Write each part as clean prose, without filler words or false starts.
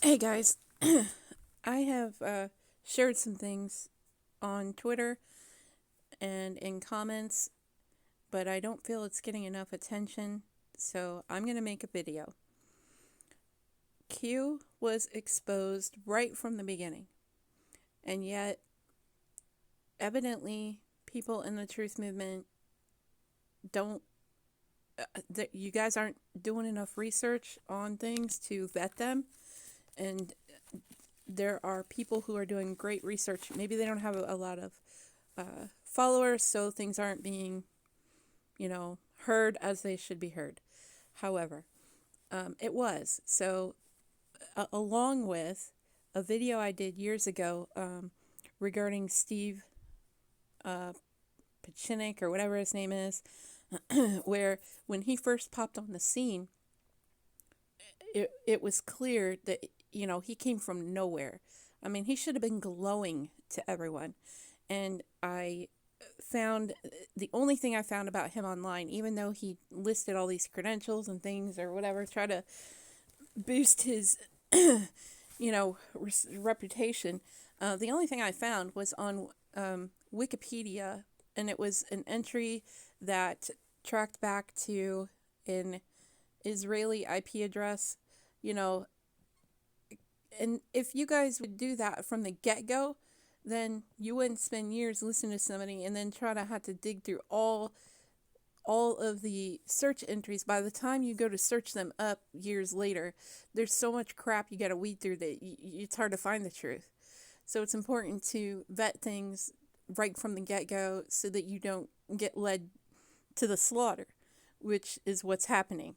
Hey guys, I have shared some things on Twitter and in comments, but I don't feel it's getting enough attention, so I'm going to make a video. Q was exposed right from the beginning, and yet, evidently, people in the truth movement don't. You guys aren't doing enough research on things to vet them, and there are people who are doing great research. Maybe they don't have a lot of followers, so things aren't being, heard as they should be heard. However, it was. So, along with a video I did years ago regarding Steve uh, Pieczenik, or whatever his name is, where when he first popped on the scene, it was clear that, he came from nowhere. I mean, he should have been glowing to everyone. And I found the only thing I found about him online, even though he listed all these credentials and things or whatever, try to boost his, reputation. The only thing I found was on Wikipedia, and it was an entry that tracked back to an Israeli IP address, you know. And if you guys would do that from the get go, then you wouldn't spend years listening to somebody and then try to have to dig through all of the search entries. By the time you go to search them up years later, there's so much crap you got to weed through that it's hard to find the truth. So it's important to vet things right from the get go so that you don't get led to the slaughter, which is what's happening.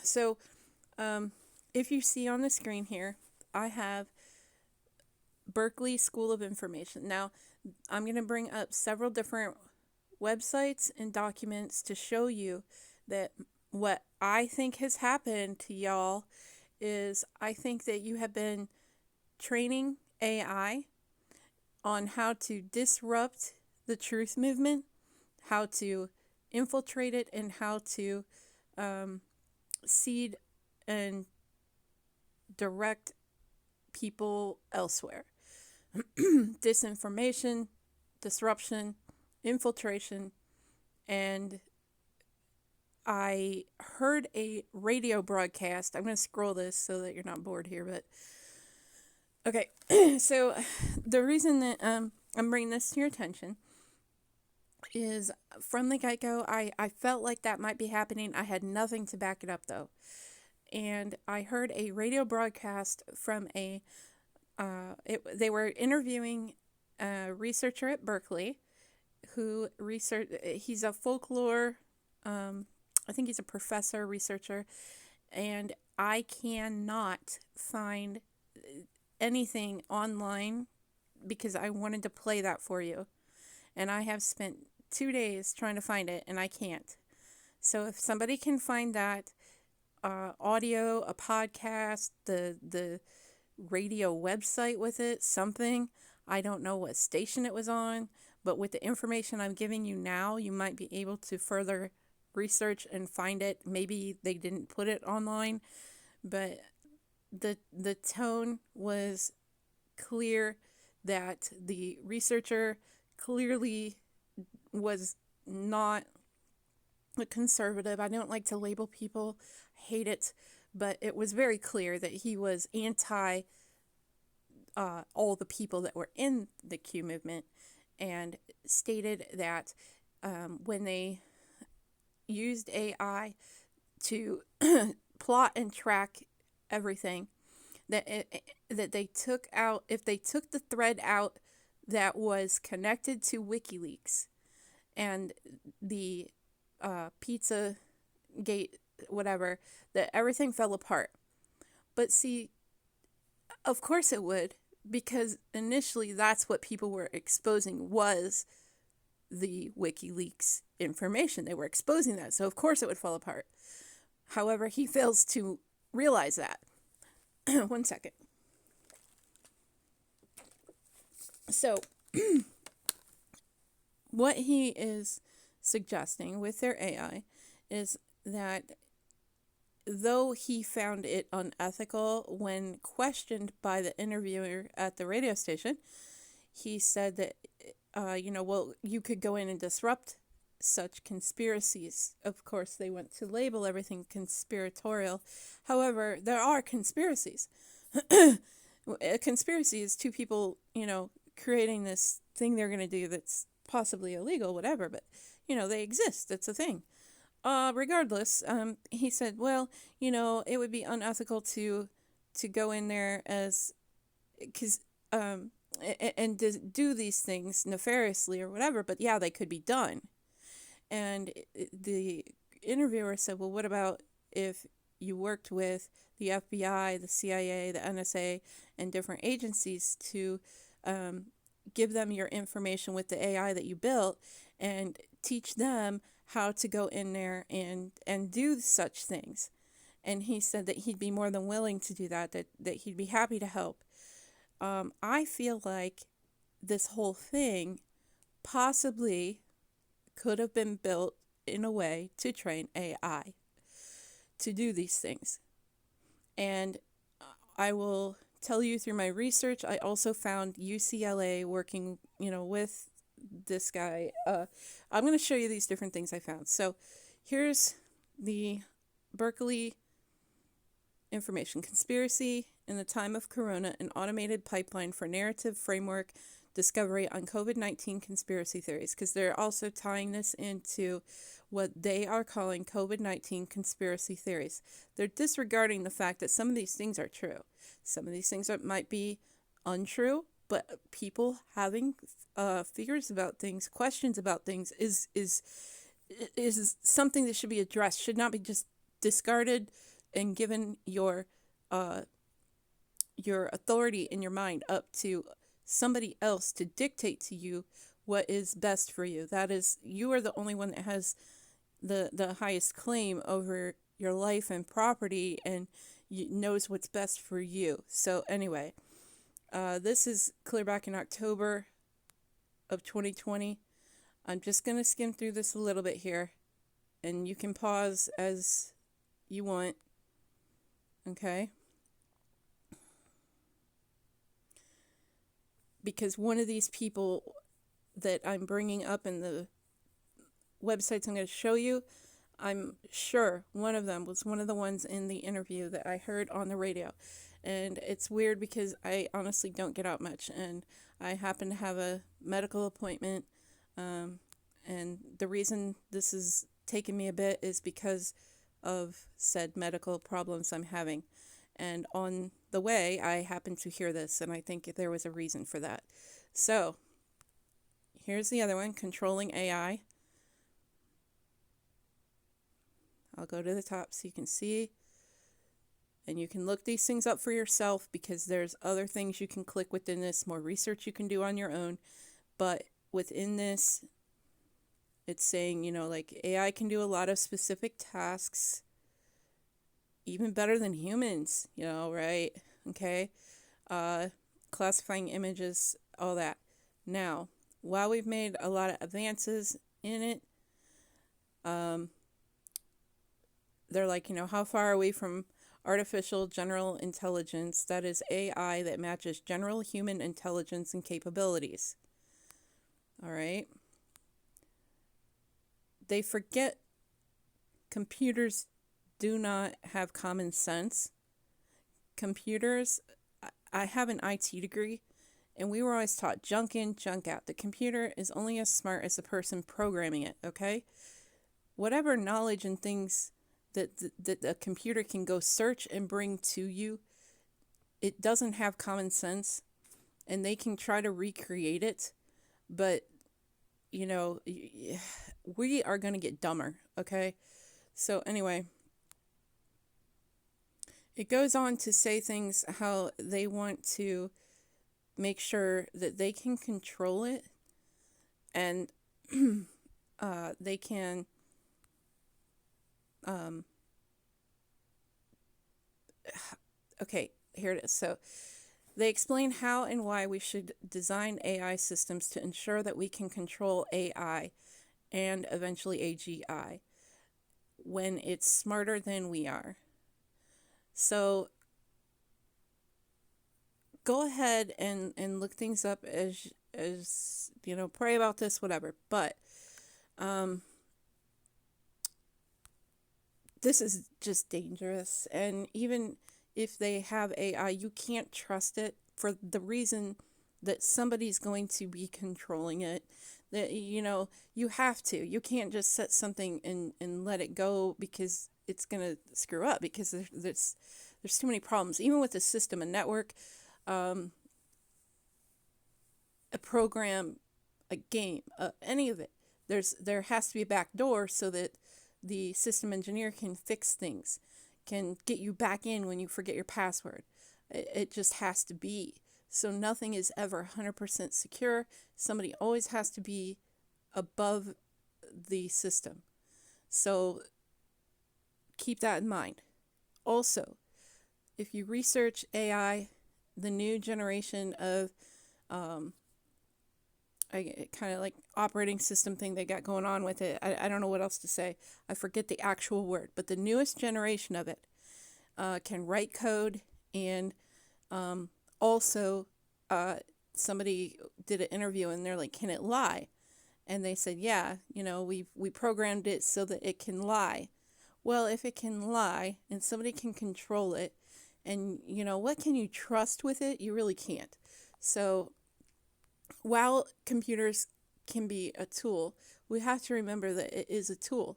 So, if you see on the screen here, I have Berkeley School of Information. Now, I'm going to bring up several different websites and documents to show you that what I think has happened to y'all is I think that you have been training AI on how to disrupt the truth movement, how to infiltrate it, and how to seed and direct people elsewhere. Disinformation, disruption, infiltration, and I heard a radio broadcast. I'm going to scroll this so that you're not bored here, but okay. So the reason that I'm bringing this to your attention is from the get go, I felt like that might be happening. I had nothing to back it up though. And I heard a radio broadcast from they were interviewing a researcher at Berkeley who he's a folklore, I think he's a professor, researcher, and I cannot find anything online because I wanted to play that for you. And I have spent 2 days trying to find it, and I can't. So if somebody can find that audio, a podcast, the radio website with it, something, I don't know what station it was on, but with the information I'm giving you now, you might be able to further research and find it. Maybe they didn't put it online, but the tone was clear that the researcher clearly was not a conservative. I don't like to label people, hate it, but it was very clear that he was anti all the people that were in the Q movement, and stated that when they used AI to plot and track everything, that they took out, if they took the thread out that was connected to WikiLeaks and the pizza gate, whatever, that everything fell apart. But see, of course it would, because initially that's what people were exposing, was the WikiLeaks information. They were exposing that, so of course it would fall apart. However, he fails to realize that. One second. So, what he is suggesting with their AI is that though he found it unethical, when questioned by the interviewer at the radio station, he said that, well, you could go in and disrupt such conspiracies. Of course, they want to label everything conspiratorial. However, there are conspiracies. A conspiracy is two people, creating this thing they're going to do that's possibly illegal, whatever, but, they exist. It's a thing. Regardless, he said, well, it would be unethical to go in there because and to do these things nefariously or whatever, but yeah, they could be done. And the interviewer said, well, what about if you worked with the FBI, the CIA, the NSA, and different agencies to give them your information with the AI that you built and teach them how to go in there and do such things? And he said that he'd be more than willing to do that he'd be happy to help. I feel like this whole thing possibly could have been built in a way to train AI to do these things. And I will tell you through my research, I also found UCLA working, with this guy. I'm going to show you these different things I found. So here's the Berkeley information. Conspiracy in the time of Corona, an automated pipeline for narrative framework discovery on COVID-19 conspiracy theories, because they're also tying this into what they are calling COVID-19 conspiracy theories. They're disregarding the fact that some of these things are true. Some of these things might be untrue, but people having fears about things, questions about things is something that should be addressed, should not be just discarded and given your authority in your mind up to somebody else to dictate to you what is best for you. That is, you are the only one that has the highest claim over your life and property and knows what's best for you. So anyway, this is clear back in October of 2020. I'm just going to skim through this a little bit here, and you can pause as you want. Okay? Because one of these people that I'm bringing up in the websites I'm going to show you, I'm sure one of them was one of the ones in the interview that I heard on the radio. And it's weird because I honestly don't get out much, and I happen to have a medical appointment, and the reason this is taking me a bit is because of said medical problems I'm having. And on the way, I happened to hear this, and I think there was a reason for that. So, here's the other one, controlling AI. I'll go to the top so you can see. And you can look these things up for yourself, because there's other things you can click within this, more research you can do on your own. But within this, it's saying, like AI can do a lot of specific tasks, even better than humans, right? Okay. Classifying images, all that. Now, while we've made a lot of advances in it, they're like, how far are we from artificial general intelligence, that is AI that matches general human intelligence and capabilities? All right. They forget computers do not have common sense. Computers, I have an IT degree, and we were always taught junk in, junk out. The computer is only as smart as the person programming it, okay? Whatever knowledge and things that a computer can go search and bring to you, it doesn't have common sense, and they can try to recreate it, but, we are going to get dumber, okay? So anyway, it goes on to say things how they want to make sure that they can control it, and they can okay, here it is. So they explain how and why we should design AI systems to ensure that we can control AI and eventually AGI when it's smarter than we are. So go ahead and look things up as pray about this, whatever. But this is just dangerous. And even if they have AI, you can't trust it for the reason that somebody's going to be controlling it. That you have to. You can't just set something and let it go because it's gonna screw up. Because there's too many problems. Even with the system, a network, a program, a game, any of it. There has to be a back door so that the system engineer can fix things, can get you back in when you forget your password. It just has to be. So nothing is ever 100% secure. Somebody always has to be above the system. So keep that in mind. Also, if you research AI, the new generation of kind of like operating system thing they got going on with it. I don't know what else to say. I forget the actual word, but the newest generation of it can write code, and also somebody did an interview and they're like, can it lie? And they said, yeah, we programmed it so that it can lie. Well, if it can lie and somebody can control it, and what can you trust with it? You really can't. So while computers can be a tool, we have to remember that it is a tool.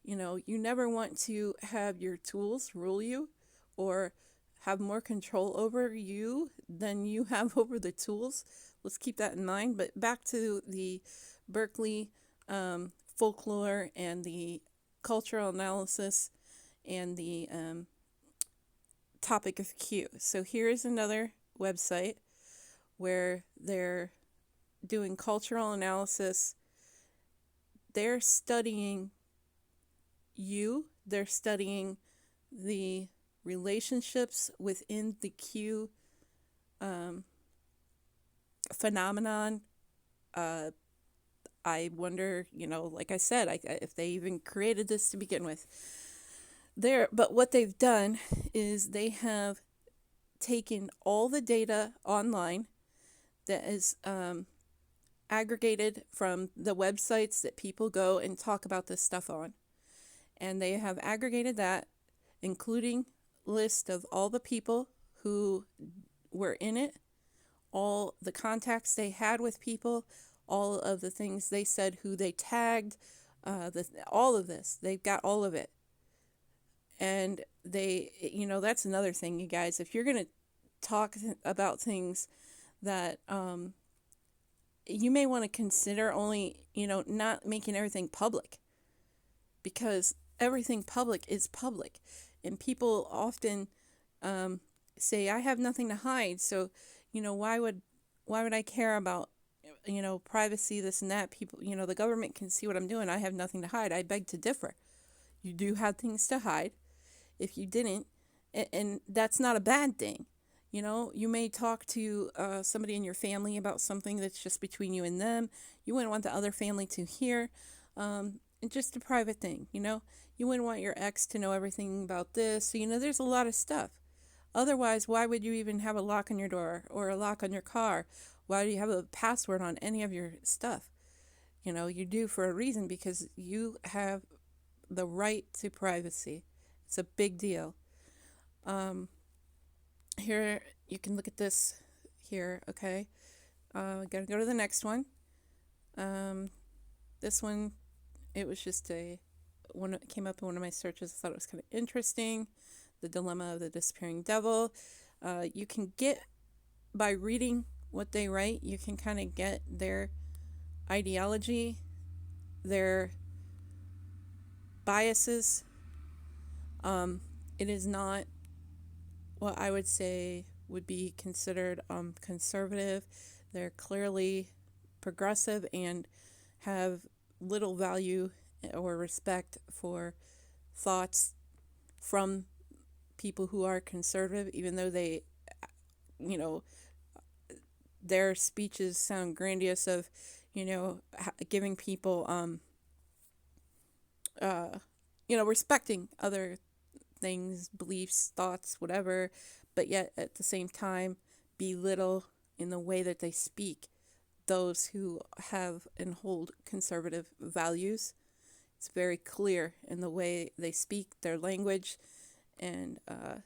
You never want to have your tools rule you or have more control over you than you have over the tools. Let's keep that in mind. But back to the Berkeley folklore and the cultural analysis and the topic of Q. So here is another website where they're doing cultural analysis. They're studying you. They're studying the relationships within the Q phenomenon. I wonder, like I said, if they even created this to begin with. But what they've done is they have taken all the data online that is aggregated from the websites that people go and talk about this stuff on. And they have aggregated that, including list of all the people who were in it, all the contacts they had with people, all of the things they said, who they tagged, all of this. They've got all of it. And that's another thing, you guys. If you're going to talk about things that you may want to consider only, not making everything public, because everything public is public. And people often say, I have nothing to hide. So, why would I care about, privacy, this and that? People, the government can see what I'm doing. I have nothing to hide. I beg to differ. You do have things to hide. If you didn't, and that's not a bad thing. You may talk to somebody in your family about something that's just between you and them. You wouldn't want the other family to hear. It's just a private thing, You wouldn't want your ex to know everything about this. So, there's a lot of stuff. Otherwise, why would you even have a lock on your door or a lock on your car? Why do you have a password on any of your stuff? You do for a reason, because you have the right to privacy. It's a big deal. Here, you can look at this here, okay? Gotta go to the next one. This one, it was just one that came up in one of my searches. I thought it was kind of interesting. The Dilemma of the Disappearing Devil. You can get, by reading what they write, you can kind of get their ideology, their biases. It is not what I would say would be considered conservative. They're clearly progressive and have little value or respect for thoughts from people who are conservative, even though they, their speeches sound grandiose of, giving people, respecting other things, beliefs, thoughts, whatever, but yet at the same time belittle in the way that they speak those who have and hold conservative values. It's very clear in the way they speak, their language, and I'm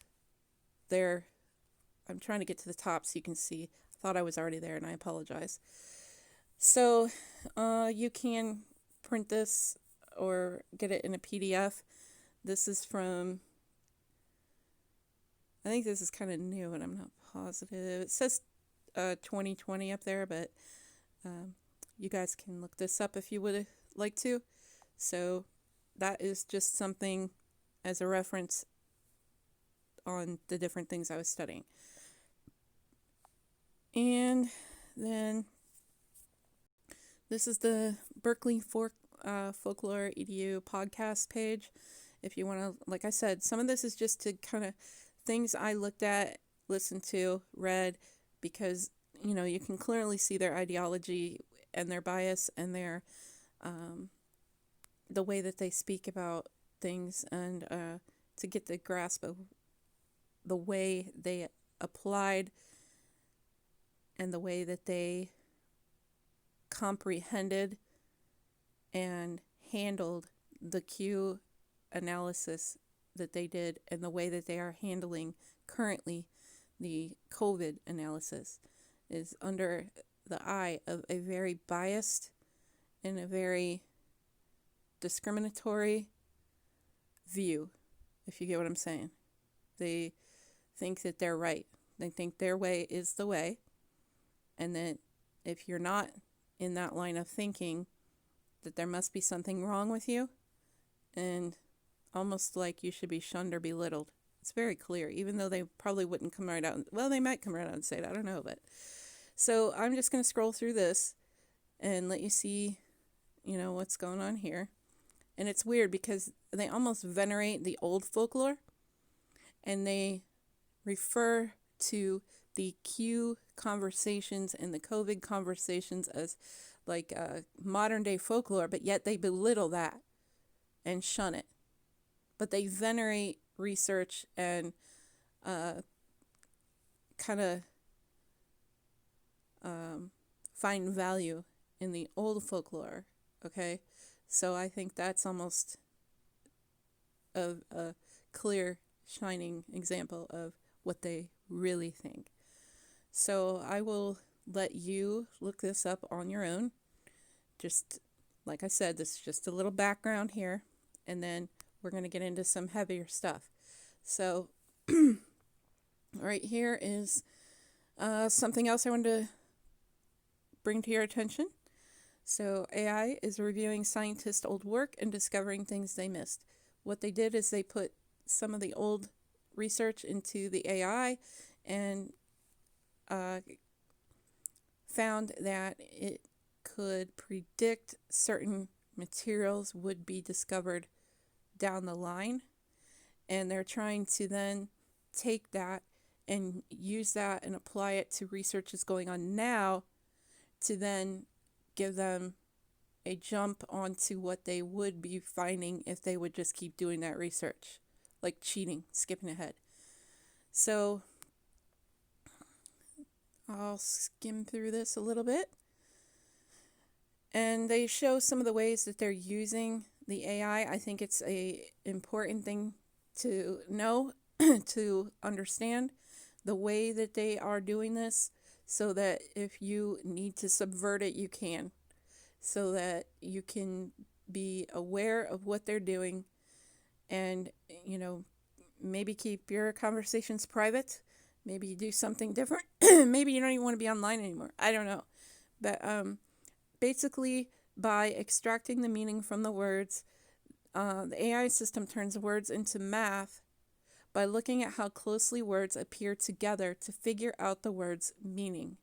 trying to get to the top so you can see. I thought I was already there, and I apologize. So you can print this or get it in a PDF. This is from, I think this is kind of new, and I'm not positive. It says 2020 up there, but you guys can look this up if you would like to. So that is just something as a reference on the different things I was studying. And then this is the Berkeley Folklore EDU podcast page. If you want to, like I said, some of this is just to kind of things I looked at, listened to, read, because, you know, you can clearly see their ideology and their bias and their, the way that they speak about things, and to get the grasp of the way they applied and the way that they comprehended and handled the Q analysis that they did, and the way that they are handling currently the COVID analysis is under the eye of a very biased and a very discriminatory view, if you get what I'm saying. They think that they're right. They think their way is the way, and that if you're not in that line of thinking, that there must be something wrong with you, and almost like you should be shunned or belittled. It's very clear, even though they probably wouldn't come right out. Well, they might come right out and say it. I don't know, but so I'm just going to scroll through this and let you see, you know, what's going on here. And it's weird because they almost venerate the old folklore, and they refer to the Q conversations and the COVID conversations as like modern day folklore, but yet they belittle that and shun it. But they venerate research and kind of find value in the old folklore, okay? So I think that's almost a clear, shining example of what they really think. So I will let you look this up on your own. Just like I said, this is just a little background here, and then we're going to get into some heavier stuff. So right here is something else I wanted to bring to your attention. So AI is reviewing scientists' old work and discovering things they missed. What they did is they put some of the old research into the AI and found that it could predict certain materials would be discovered down the line. And they're trying to then take that and use that and apply it to research that's going on now to then give them a jump onto what they would be finding if they would just keep doing that research, like cheating, skipping ahead. So I'll skim through this a little bit. And they show some of the ways that they're using the AI. I think it's a important thing to know, to understand the way that they are doing this, so that if you need to subvert it, you can, so that you can be aware of what they're doing and, you know, maybe keep your conversations private. Maybe you do something different. Maybe you don't even want to be online anymore. I don't know. But basically, by extracting the meaning from the words, the AI system turns words into math by looking at how closely words appear together to figure out the word's meaning.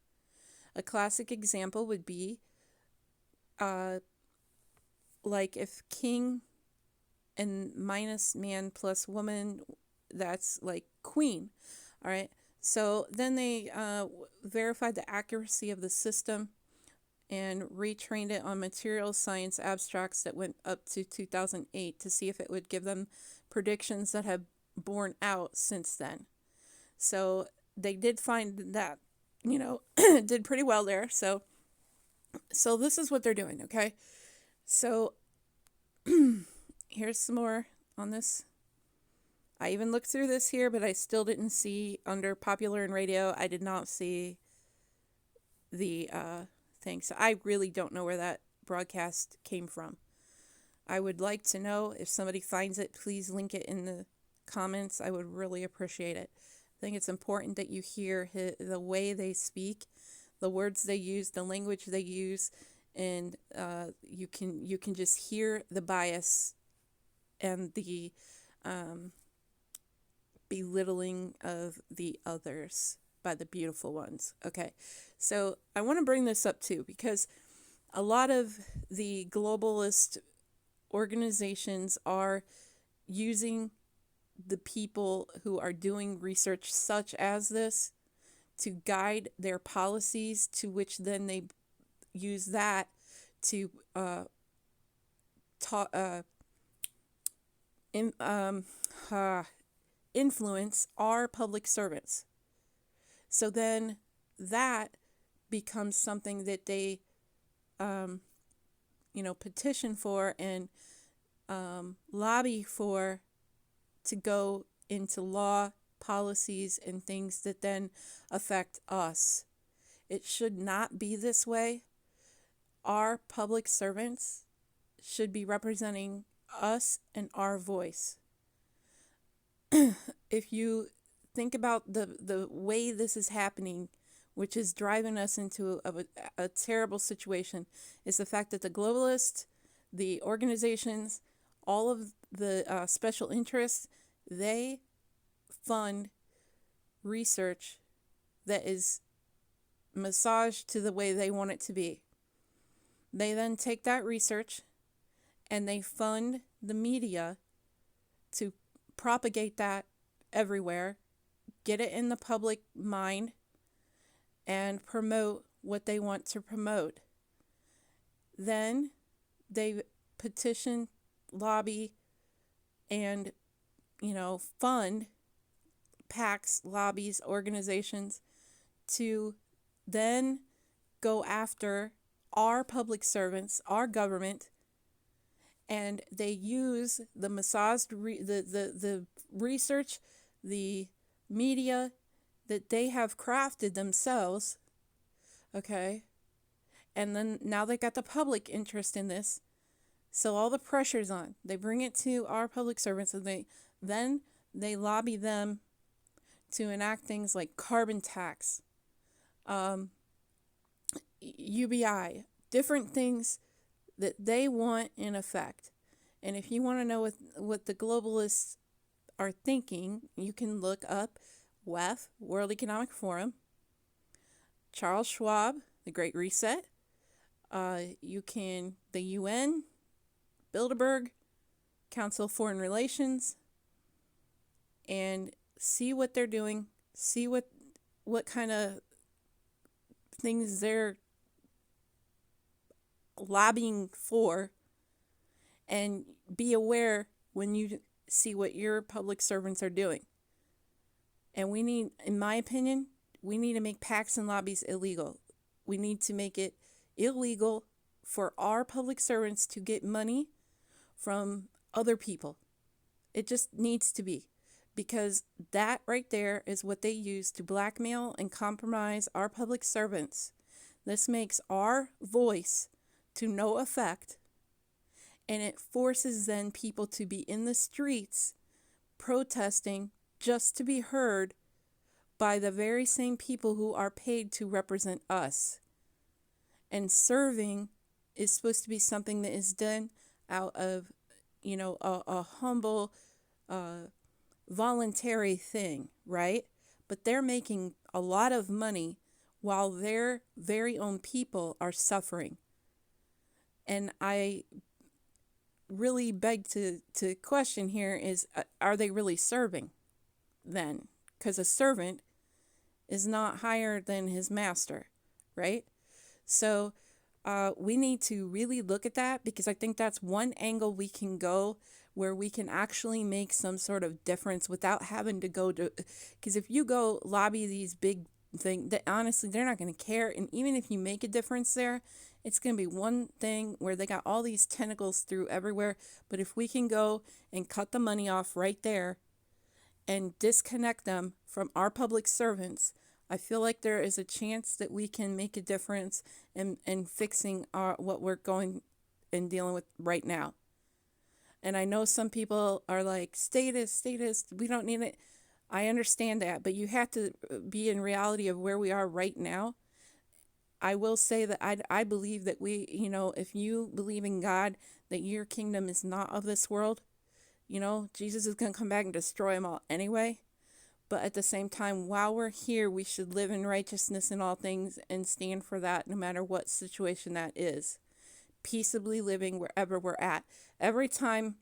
A classic example would be like if king and minus man plus woman, that's like queen. All right. So then they verified the accuracy of the system and retrained it on materials science abstracts that went up to 2008 to see if it would give them predictions that have borne out since then. So they did find that, did pretty well there. So this is what they're doing, okay? So here's some more on this. I even looked through this here, but I still didn't see under popular and radio. I did not see the thing. So I really don't know where that broadcast came from. I would like to know if somebody finds it, please link it in the comments. I would really appreciate it. I think it's important that you hear the way they speak, the words they use, the language they use, and you can just hear the bias and the belittling of the others by the beautiful ones. Okay, so I want to bring this up too, because a lot of the globalist organizations are using the people who are doing research such as this to guide their policies, to which then they use that to influence our public servants. So then that becomes something that they petition for and lobby for, to go into law, policies, and things that then affect us. It should not be this way. Our public servants should be representing us and our voice. If you think about the way this is happening, which is driving us into a terrible situation, is the fact that the globalists, the organizations, all of the special interests, they fund research that is massaged to the way they want it to be. They then take that research and they fund the media to propagate that everywhere, get it in the public mind, and promote what they want to promote. Then they petition, lobby, and fund PACs, lobbies, organizations to then go after our public servants, our government, and they use the massaged the research, the media that they have crafted themselves, okay? And then now they got the public interest in this. So all the pressure's on. They bring it to our public servants, and they lobby them to enact things like carbon tax, UBI, different things that they want in effect. And if you want to know what the globalists are thinking, you can look up WEF, World Economic Forum, Charles Schwab, The Great Reset, the UN, Bilderberg, Council of Foreign Relations, and see what they're doing, see what kind of things they're lobbying for, and be aware when you see what your public servants are doing. And we need, in my opinion, we need to make PACs and lobbies illegal. We need to make it illegal for our public servants to get money from other people. It just needs to be, because that right there is what they use to blackmail and compromise our public servants. This makes our voice to no effect, and it forces then people to be in the streets protesting just to be heard by the very same people who are paid to represent us. And serving is supposed to be something that is done out of, a humble, voluntary thing, right? But they're making a lot of money while their very own people are suffering. And I really beg to question here is, are they really serving then? Because a servant is not higher than his master, right? So we need to really look at that, because I think that's one angle we can go where we can actually make some sort of difference without having to go to, because if you go lobby these big things, that honestly, they're not going to care. And even if you make a difference there, it's going to be one thing where they got all these tentacles through everywhere. But if we can go and cut the money off right there and disconnect them from our public servants, I feel like there is a chance that we can make a difference in fixing what we're going and dealing with right now. And I know some people are like, status, we don't need it. I understand that, but you have to be in reality of where we are right now. I will say that I believe that we, if you believe in God, that your kingdom is not of this world. Jesus is going to come back and destroy them all anyway. But at the same time, while we're here, we should live in righteousness in all things and stand for that no matter what situation that is. Peaceably living wherever we're at. Every time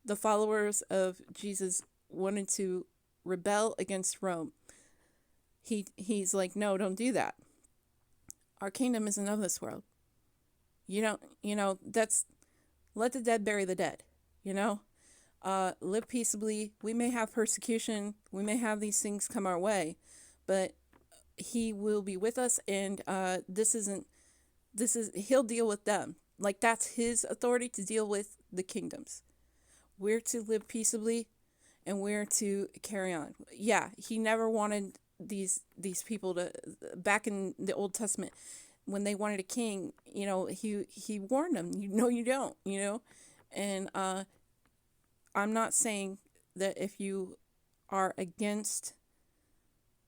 the followers of Jesus wanted to rebel against Rome, he's like, no, don't do that. Our kingdom isn't of this world. That's, let the dead bury the dead, live peaceably. We may have persecution. We may have these things come our way, but he will be with us. And he'll deal with them. Like, that's his authority to deal with the kingdoms. We're to live peaceably and we're to carry on. Yeah, he never wanted these people to, back in the Old Testament, when they wanted a king, he warned them, you don't, and I'm not saying that if you are against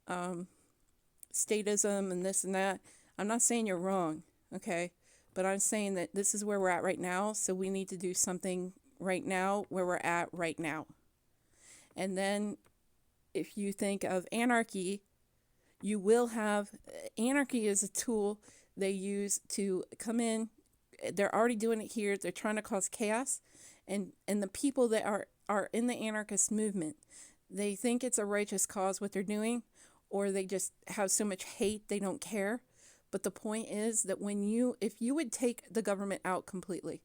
statism and this and that, I'm not saying you're wrong, okay? But I'm saying that this is where we're at right now, so we need to do something right now where we're at right now. And then if you think of anarchy, you will have, anarchy is a tool they use to come in. They're already doing it here. They're trying to cause chaos. And the people that are in the anarchist movement, they think it's a righteous cause what they're doing, or they just have so much hate they don't care. But the point is that if you would take the government out completely,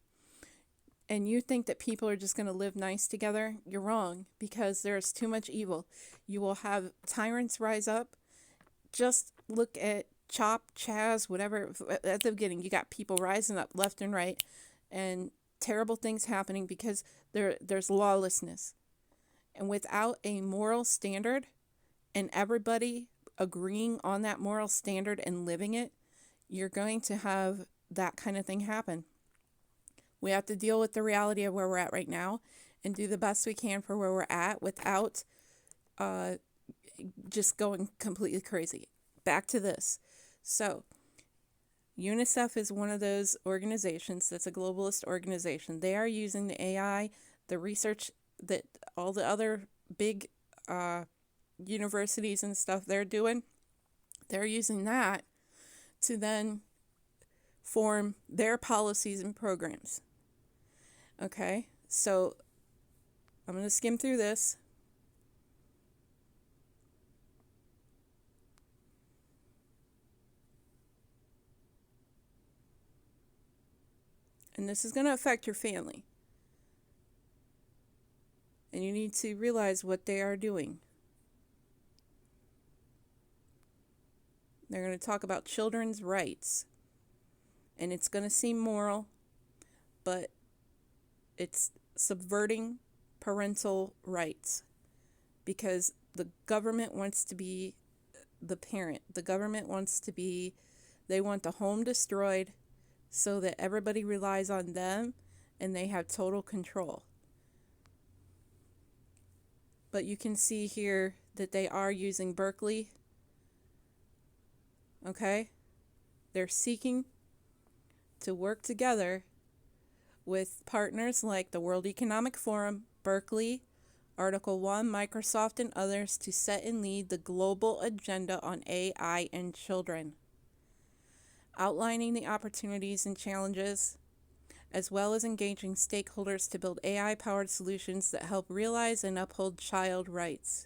and you think that people are just going to live nice together, you're wrong, because there's too much evil. You will have tyrants rise up. Just look at Chop, Chaz, whatever. At the beginning, you got people rising up left and right, and terrible things happening because there's lawlessness. And without a moral standard and everybody agreeing on that moral standard and living it, you're going to have that kind of thing happen. We have to deal with the reality of where we're at right now and do the best we can for where we're at without just going completely crazy. Back to this. So, UNICEF is one of those organizations that's a globalist organization. They are using the AI, the research that all the other big universities and stuff they're doing. They're using that to then form their policies and programs. Okay, so I'm going to skim through this. And this is going to affect your family. And you need to realize what they are doing. They're going to talk about children's rights. And it's going to seem moral, but it's subverting parental rights. Because the government wants to be the parent. The government wants to be, they want the home destroyed so that everybody relies on them and they have total control. But you can see here that they are using Berkeley. Okay? They're seeking to work together with partners like the World Economic Forum, Berkeley, Article 1, Microsoft, and others to set and lead the global agenda on AI and children, outlining the opportunities and challenges, as well as engaging stakeholders to build AI-powered solutions that help realize and uphold child rights.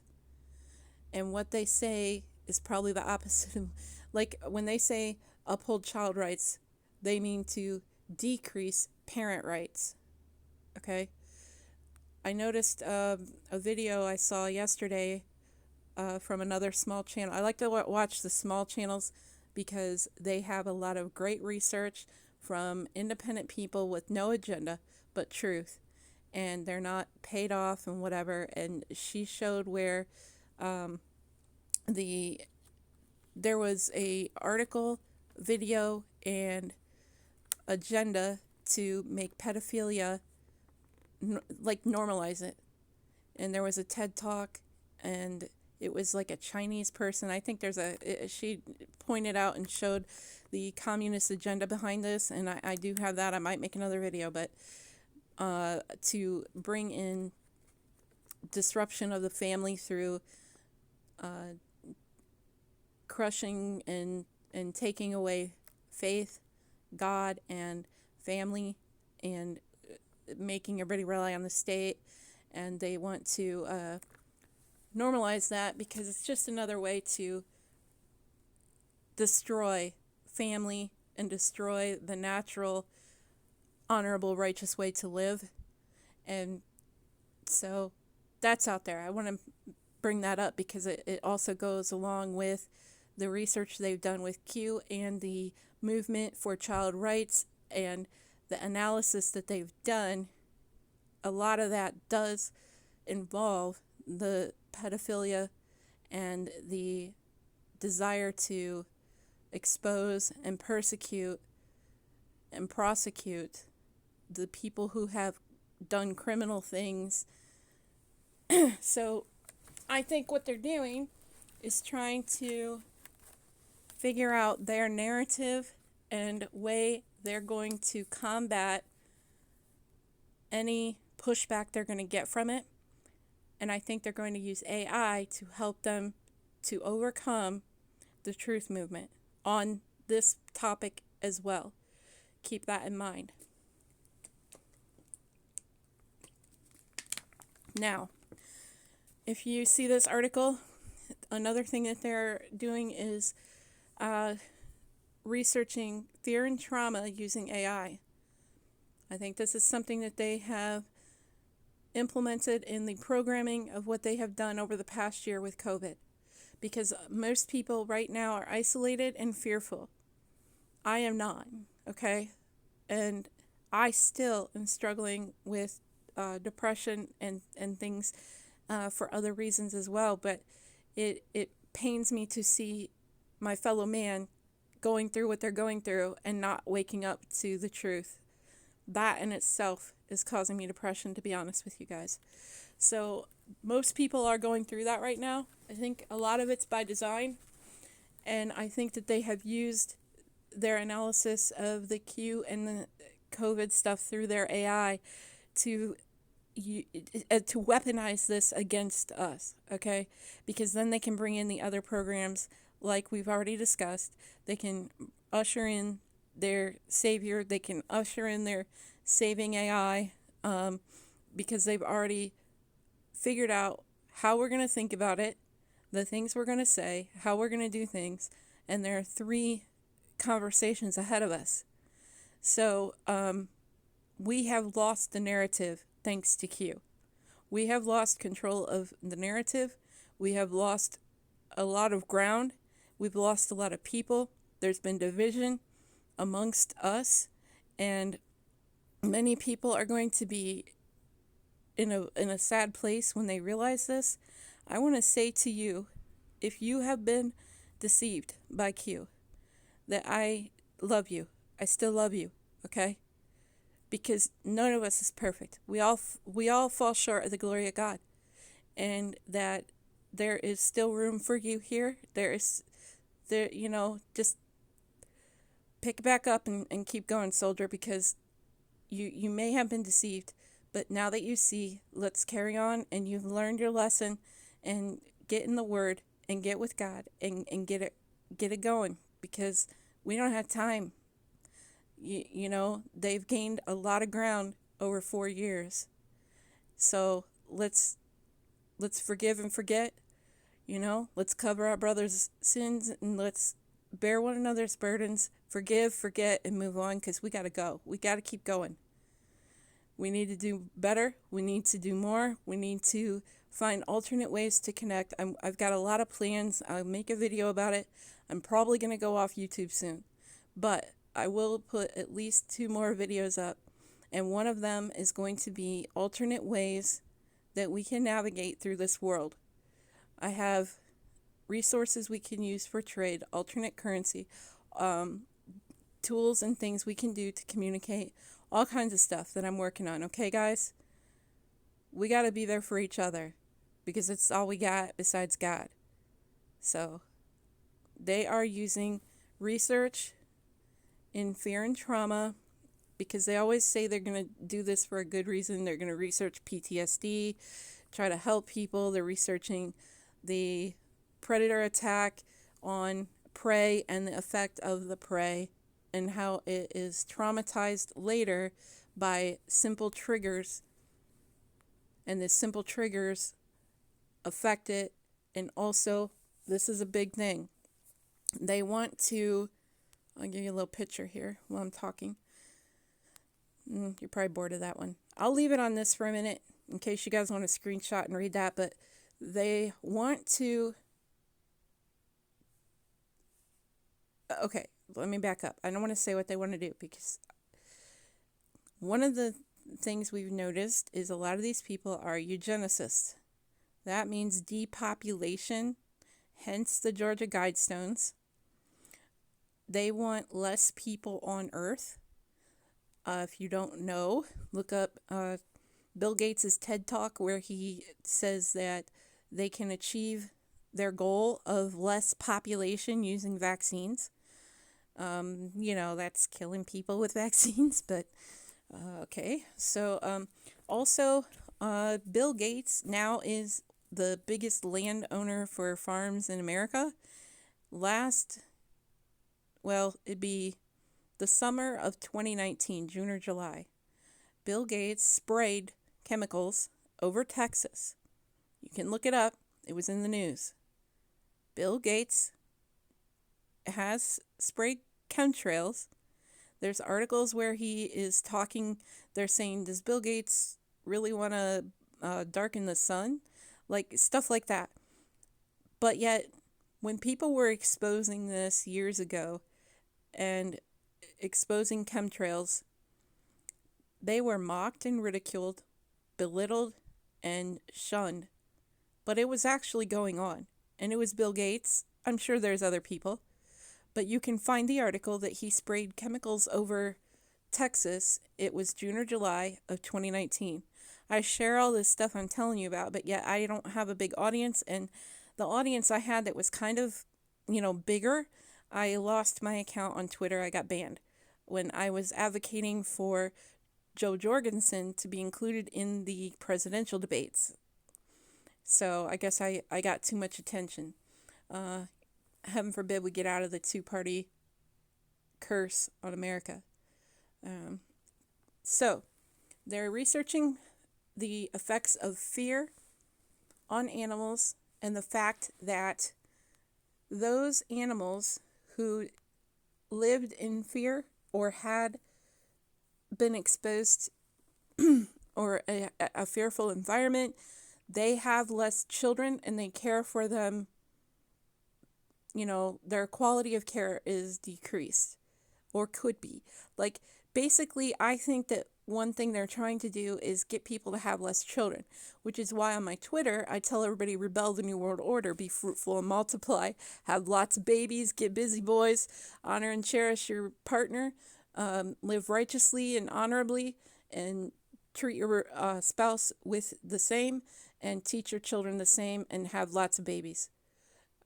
And what they say is probably the opposite. Like, when they say uphold child rights, they mean to decrease parent rights. Okay? I noticed a video I saw yesterday from another small channel. I like to watch the small channels because they have a lot of great research from independent people with no agenda but truth, and they're not paid off and whatever. And she showed where um, the there was a article, video, and agenda to make pedophilia like normalize it. And there was a TED talk, and it was like a Chinese person. I think she pointed out and showed the communist agenda behind this, and I do have that. I might make another video, but to bring in disruption of the family through uh, crushing and taking away faith, God, and family, and making everybody rely on the state. And they want to normalize that because it's just another way to destroy family and destroy the natural, honorable, righteous way to live. And so that's out there. I want to bring that up because it also goes along with the research they've done with Q and the movement for child rights and the analysis that they've done. A lot of that does involve the pedophilia and the desire to expose and persecute and prosecute the people who have done criminal things. So I think what they're doing is trying to figure out their narrative and way they're going to combat any pushback they're going to get from it. And I think they're going to use AI to help them to overcome the truth movement on this topic as well. Keep that in mind. Now, if you see this article, another thing that they're doing is researching fear and trauma using AI. I think this is something that they have implemented in the programming of what they have done over the past year with COVID, because most people right now are isolated and fearful. I am not, okay? And I still am struggling with depression and things for other reasons as well, but it pains me to see my fellow man going through what they're going through and not waking up to the truth. That in itself is causing me depression, to be honest with you guys. So most people are going through that right now. I think a lot of it's by design, and I think that they have used their analysis of the Q and the COVID stuff through their AI to weaponize this against us, okay? Because then they can bring in the other programs like we've already discussed. They can usher in their savior. They can usher in their saving AI because they've already figured out how we're going to think about it, the things we're going to say, how we're going to do things, and there are 3 conversations ahead of us. So we have lost the narrative thanks to Q. We have lost control of the narrative. We have lost a lot of ground. We've lost a lot of people. There's been division amongst us, and many people are going to be in a sad place when they realize this. I want to say to you, if you have been deceived by Q, that I love you. I still love you, okay? Because none of us is perfect. We all fall short of the glory of God, and that there is still room for you here. Just pick it back up and keep going, soldier, because you may have been deceived, but now that you see, let's carry on, and you've learned your lesson, and get in the Word and get with God and get it going, because we don't have time. They've gained a lot of ground over 4 years. So let's forgive and forget. Let's cover our brother's sins, and let's bear one another's burdens, forgive, forget, and move on, because we got to go. We got to keep going. We need to do better. We need to do more. We need to find alternate ways to connect. I've got a lot of plans. I'll make a video about it. I'm probably going to go off YouTube soon. But I will put at least 2 more videos up. And one of them is going to be alternate ways that we can navigate through this world. I have resources we can use for trade, alternate currency, tools and things we can do to communicate, all kinds of stuff that I'm working on. Okay, guys? We got to be there for each other because it's all we got besides God. So they are using research in fear and trauma because they always say they're going to do this for a good reason. They're going to research PTSD, try to help people. They're researching the predator attack on prey and the effect of the prey and how it is traumatized later by simple triggers. And the simple triggers affect it. And also, this is a big thing. They want to, I'll give you a little picture here while I'm talking. You're probably bored of that one. I'll leave it on this for a minute in case you guys want to screenshot and read that. But they want to... Okay, let me back up. I don't want to say what they want to do because one of the things we've noticed is a lot of these people are eugenicists. That means depopulation, hence the Georgia Guidestones. They want less people on Earth. If you don't know, look up Bill Gates' TED Talk where he says that they can achieve their goal of less population using vaccines. That's killing people with vaccines, but okay. So also, Bill Gates now is the biggest landowner for farms in America. It'd be the summer of 2019, June or July. Bill Gates sprayed chemicals over Texas. You can look it up. It was in the news. Bill Gates has sprayed chemtrails. There's articles where he is talking. They're saying, does Bill Gates really want to darken the sun? Like, stuff like that. But yet, when people were exposing this years ago and exposing chemtrails, they were mocked and ridiculed, belittled, and shunned. But it was actually going on. And it was Bill Gates. I'm sure there's other people. But you can find the article that he sprayed chemicals over Texas. It was June or July of 2019. I share all this stuff I'm telling you about, but yet I don't have a big audience. And the audience I had that was kind of, bigger, I lost my account on Twitter. I got banned when I was advocating for Joe Jorgensen to be included in the presidential debates. So I guess I got too much attention. Heaven forbid we get out of the 2-party curse on America. So they're researching the effects of fear on animals and the fact that those animals who lived in fear or had been exposed or a fearful environment, they have less children and they care for them. Their quality of care is decreased or could be. Like, basically, I think that one thing they're trying to do is get people to have less children, which is why on my Twitter, I tell everybody, rebel the New World Order, be fruitful and multiply, have lots of babies, get busy, boys, honor and cherish your partner, live righteously and honorably, and treat your spouse with the same, and teach your children the same, and have lots of babies.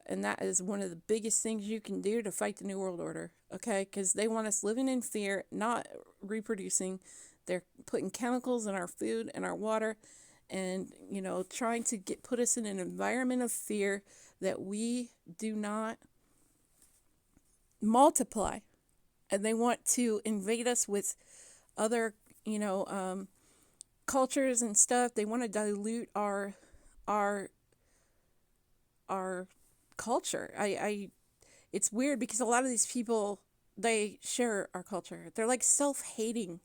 And that is one of the biggest things you can do to fight the New World Order, okay? Because they want us living in fear, not reproducing. They're putting chemicals in our food and our water and, trying to put us in an environment of fear that we do not multiply. And they want to invade us with other, cultures and stuff. They want to dilute our culture. It's weird because a lot of these people, they share our culture. They're like self-hating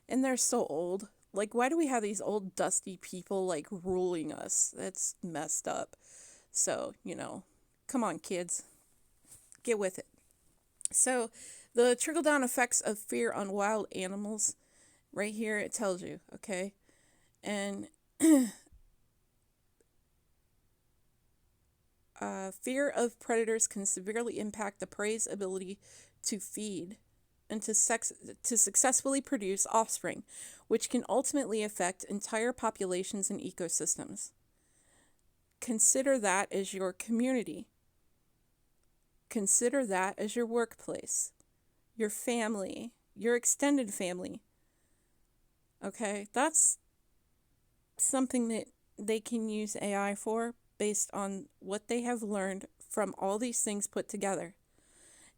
and they're so old. Like, why do we have these old dusty people like ruling us? That's messed up. So, come on, kids, get with it. So, the trickle down effects of fear on wild animals, right here it tells you, okay? And fear of predators can severely impact the prey's ability to feed and to successfully produce offspring, which can ultimately affect entire populations and ecosystems. Consider that as your community. Consider that as your workplace, your family, your extended family. Okay, that's something that they can use AI for based on what they have learned from all these things put together.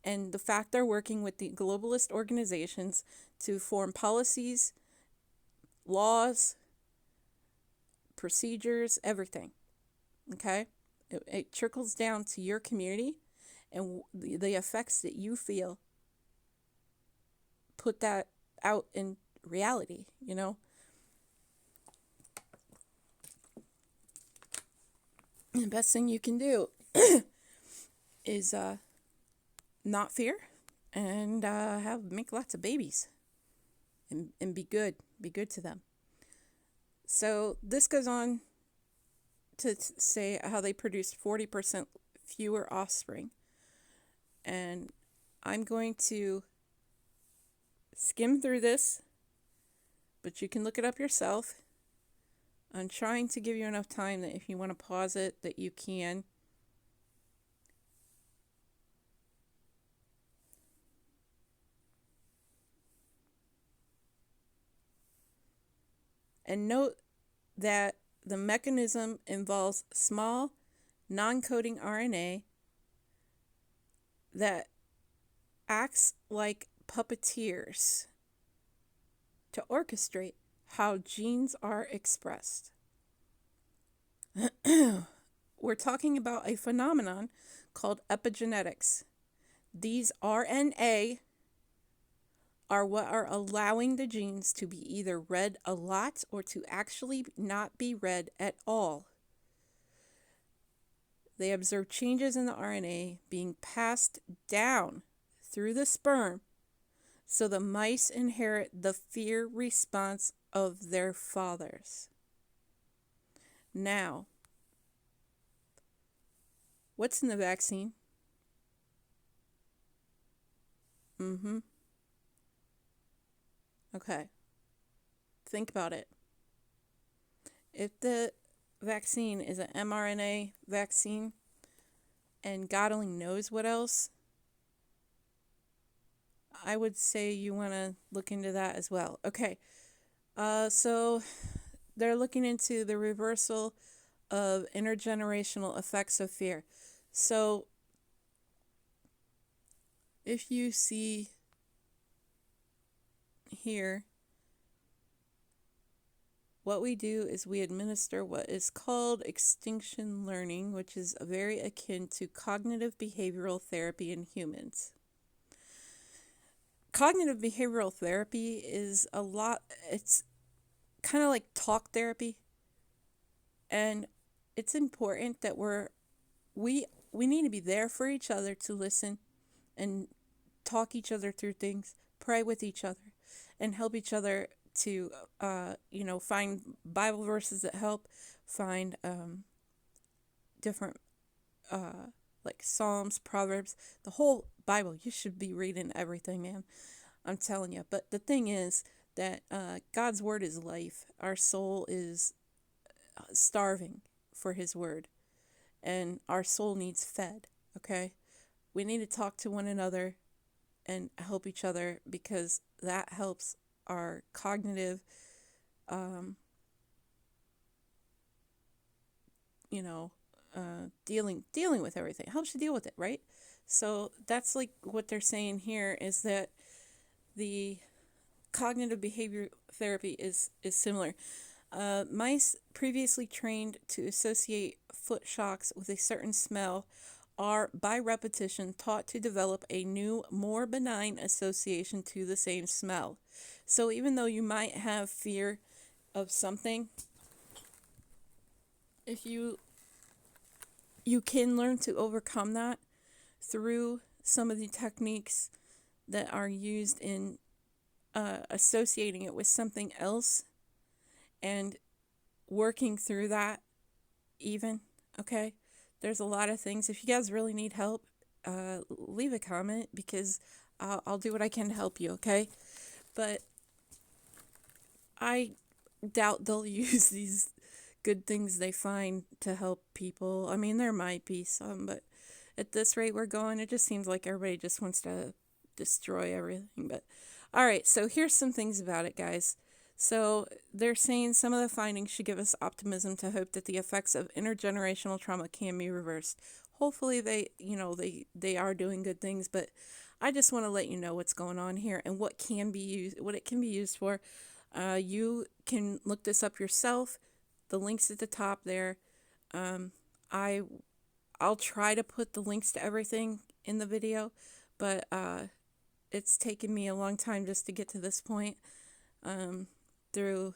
And the fact they're working with the globalist organizations to form policies, laws, procedures, everything. Okay? It trickles down to your community and the effects that you feel. Put that out in reality, The best thing you can do is not fear and make lots of babies and be good to them. So this goes on to say how they produced 40% fewer offspring, and I'm going to skim through this, but you can look it up yourself. I'm trying to give you enough time that if you want to pause it, that you can. And note that the mechanism involves small, non-coding RNA that acts like puppeteers to orchestrate how genes are expressed. We're talking about a phenomenon called epigenetics. These RNA are what are allowing the genes to be either read a lot or to actually not be read at all. They observe changes in the RNA being passed down through the sperm, so the mice inherit the fear response of their fathers. Now, what's in the vaccine? Okay. Think about it. If the vaccine is an mRNA vaccine, and God only knows what else, I would say you want to look into that as well. Okay. So they're looking into the reversal of intergenerational effects of fear. So if you see here, what we do is we administer what is called extinction learning, which is very akin to cognitive behavioral therapy in humans. Cognitive behavioral therapy is it's kind of like talk therapy. And it's important that we need to be there for each other to listen and talk each other through things, pray with each other, and help each other to, find Bible verses that help, find different, like Psalms, Proverbs, the whole Bible. You should be reading everything, man. I'm telling you. But the thing is that God's word is life. Our soul is starving for his word, and our soul needs fed. Okay, we need to talk to one another and help each other, because that helps our cognitive dealing with everything. It helps you deal with it, right? So that's like what they're saying here, is that the cognitive behavior therapy is similar. Mice previously trained to associate foot shocks with a certain smell are, by repetition, taught to develop a new, more benign association to the same smell. So even though you might have fear of something, if you can learn to overcome that through some of the techniques that are used in associating it with something else and working through that even, okay? There's a lot of things. If you guys really need help, leave a comment because I'll do what I can to help you, okay? But I doubt they'll use these good things they find to help people. I mean, there might be some, but at this rate we're going, it just seems like everybody just wants to destroy everything. But all right, so here's some things about it, guys. So they're saying some of the findings should give us optimism to hope that the effects of intergenerational trauma can be reversed. Hopefully they are doing good things, but I just want to let you know what's going on here and what it can be used for. You can look this up yourself. The link's at the top there. I'll try to put the links to everything in the video, but it's taken me a long time just to get to this point, through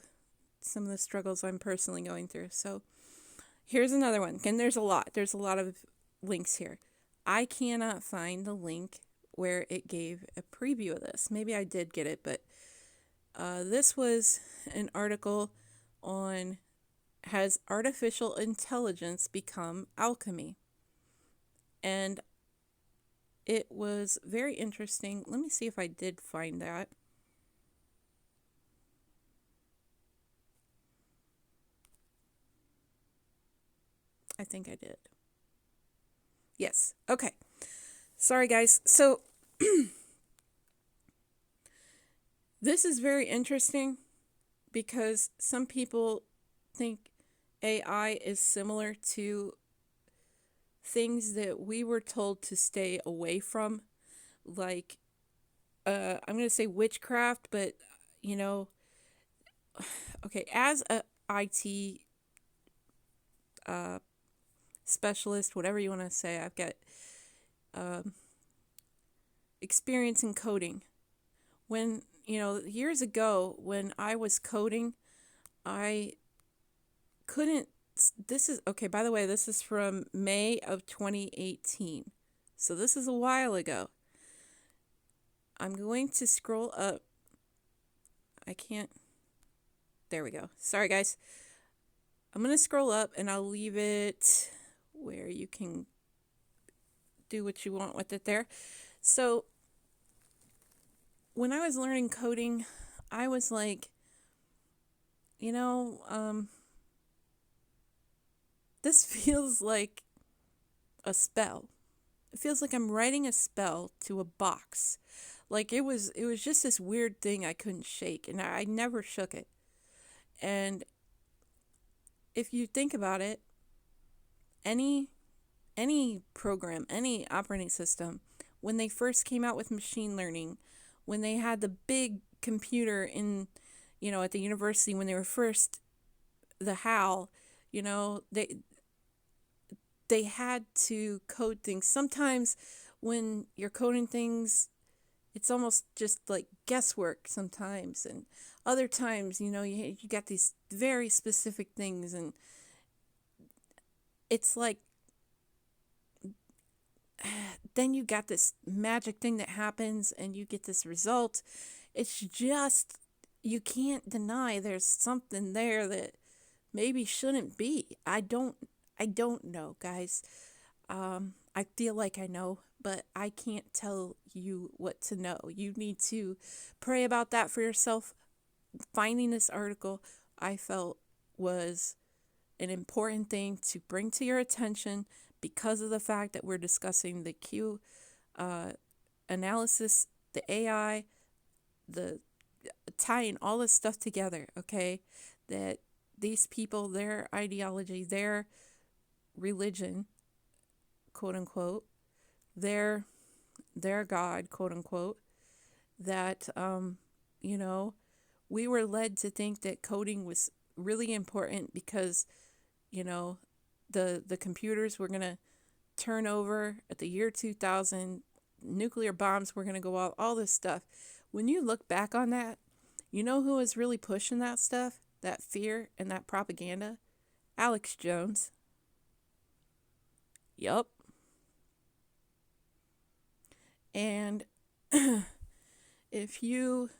some of the struggles I'm personally going through. So here's another one. And there's a lot of links here. I cannot find the link where it gave a preview of this. Maybe I did get it, but this was an article on has artificial intelligence become alchemy? And it was very interesting. Let me see if I did find that. I think I did. Yes. Okay. Sorry, guys. So this is very interesting because some people think AI is similar to things that we were told to stay away from, like I'm going to say witchcraft, but okay, as a IT specialist, whatever you want to say, I've got experience in coding. When years ago when I was coding, I couldn't. This is okay, by the way, this is from May of 2018, so this is a while ago. I'm going to scroll up. I can't. There we go. Sorry, guys. I'm going to scroll up and I'll leave it where you can do what you want with it there. So when I was learning coding, I was like, this feels like a spell. It feels like I'm writing a spell to a box. Like it was just this weird thing I couldn't shake, and I never shook it. And if you think about it, any program, any operating system, when they first came out with machine learning, when they had the big computer in, at the university, when they were first, the HAL, they had to code things. Sometimes when you're coding things, it's almost just like guesswork sometimes. And other times, you got these very specific things. And it's like, then you got this magic thing that happens and you get this result. It's just, you can't deny there's something there that maybe shouldn't be. I don't know, guys. I feel like I know, but I can't tell you what to know. You need to pray about that for yourself. Finding this article, I felt, was an important thing to bring to your attention because of the fact that we're discussing the Q analysis, the AI, the tying all this stuff together, okay? That these people, their ideology, their religion, quote unquote, their God, quote unquote, that we were led to think that coding was really important because the computers were going to turn over at the year 2000, nuclear bombs were going to go out, all this stuff. When you look back on that, you know who was really pushing that stuff? that fear and that propaganda? Alex Jones. Yup. And if you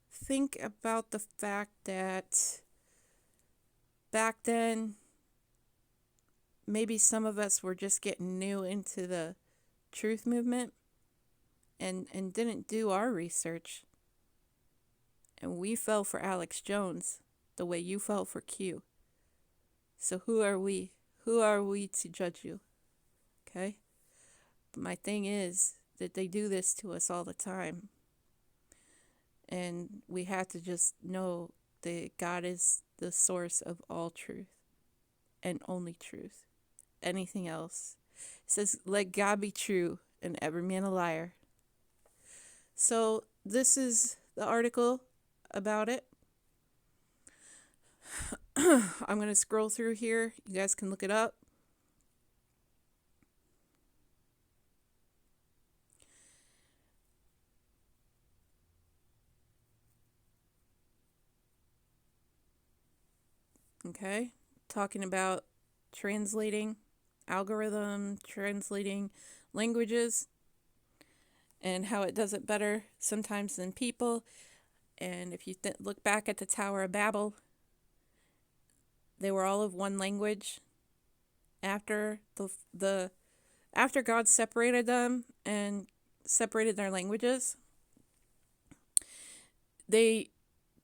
think about the fact that back then, maybe some of us were just getting new into the truth movement and didn't do our research. And we fell for Alex Jones the way you fell for Q. So who are we? Who are we to judge you? Okay? But my thing is that they do this to us all the time. And we have to just know that God is the source of all truth and only truth. Anything else. It says, let God be true and every man a liar. So this is the article about it. I'm going to scroll through here. You guys can look it up. Okay, talking about translating languages and how it does it better sometimes than people. And if you look back at the Tower of Babel, they were all of one language. After after God separated them and separated their languages, they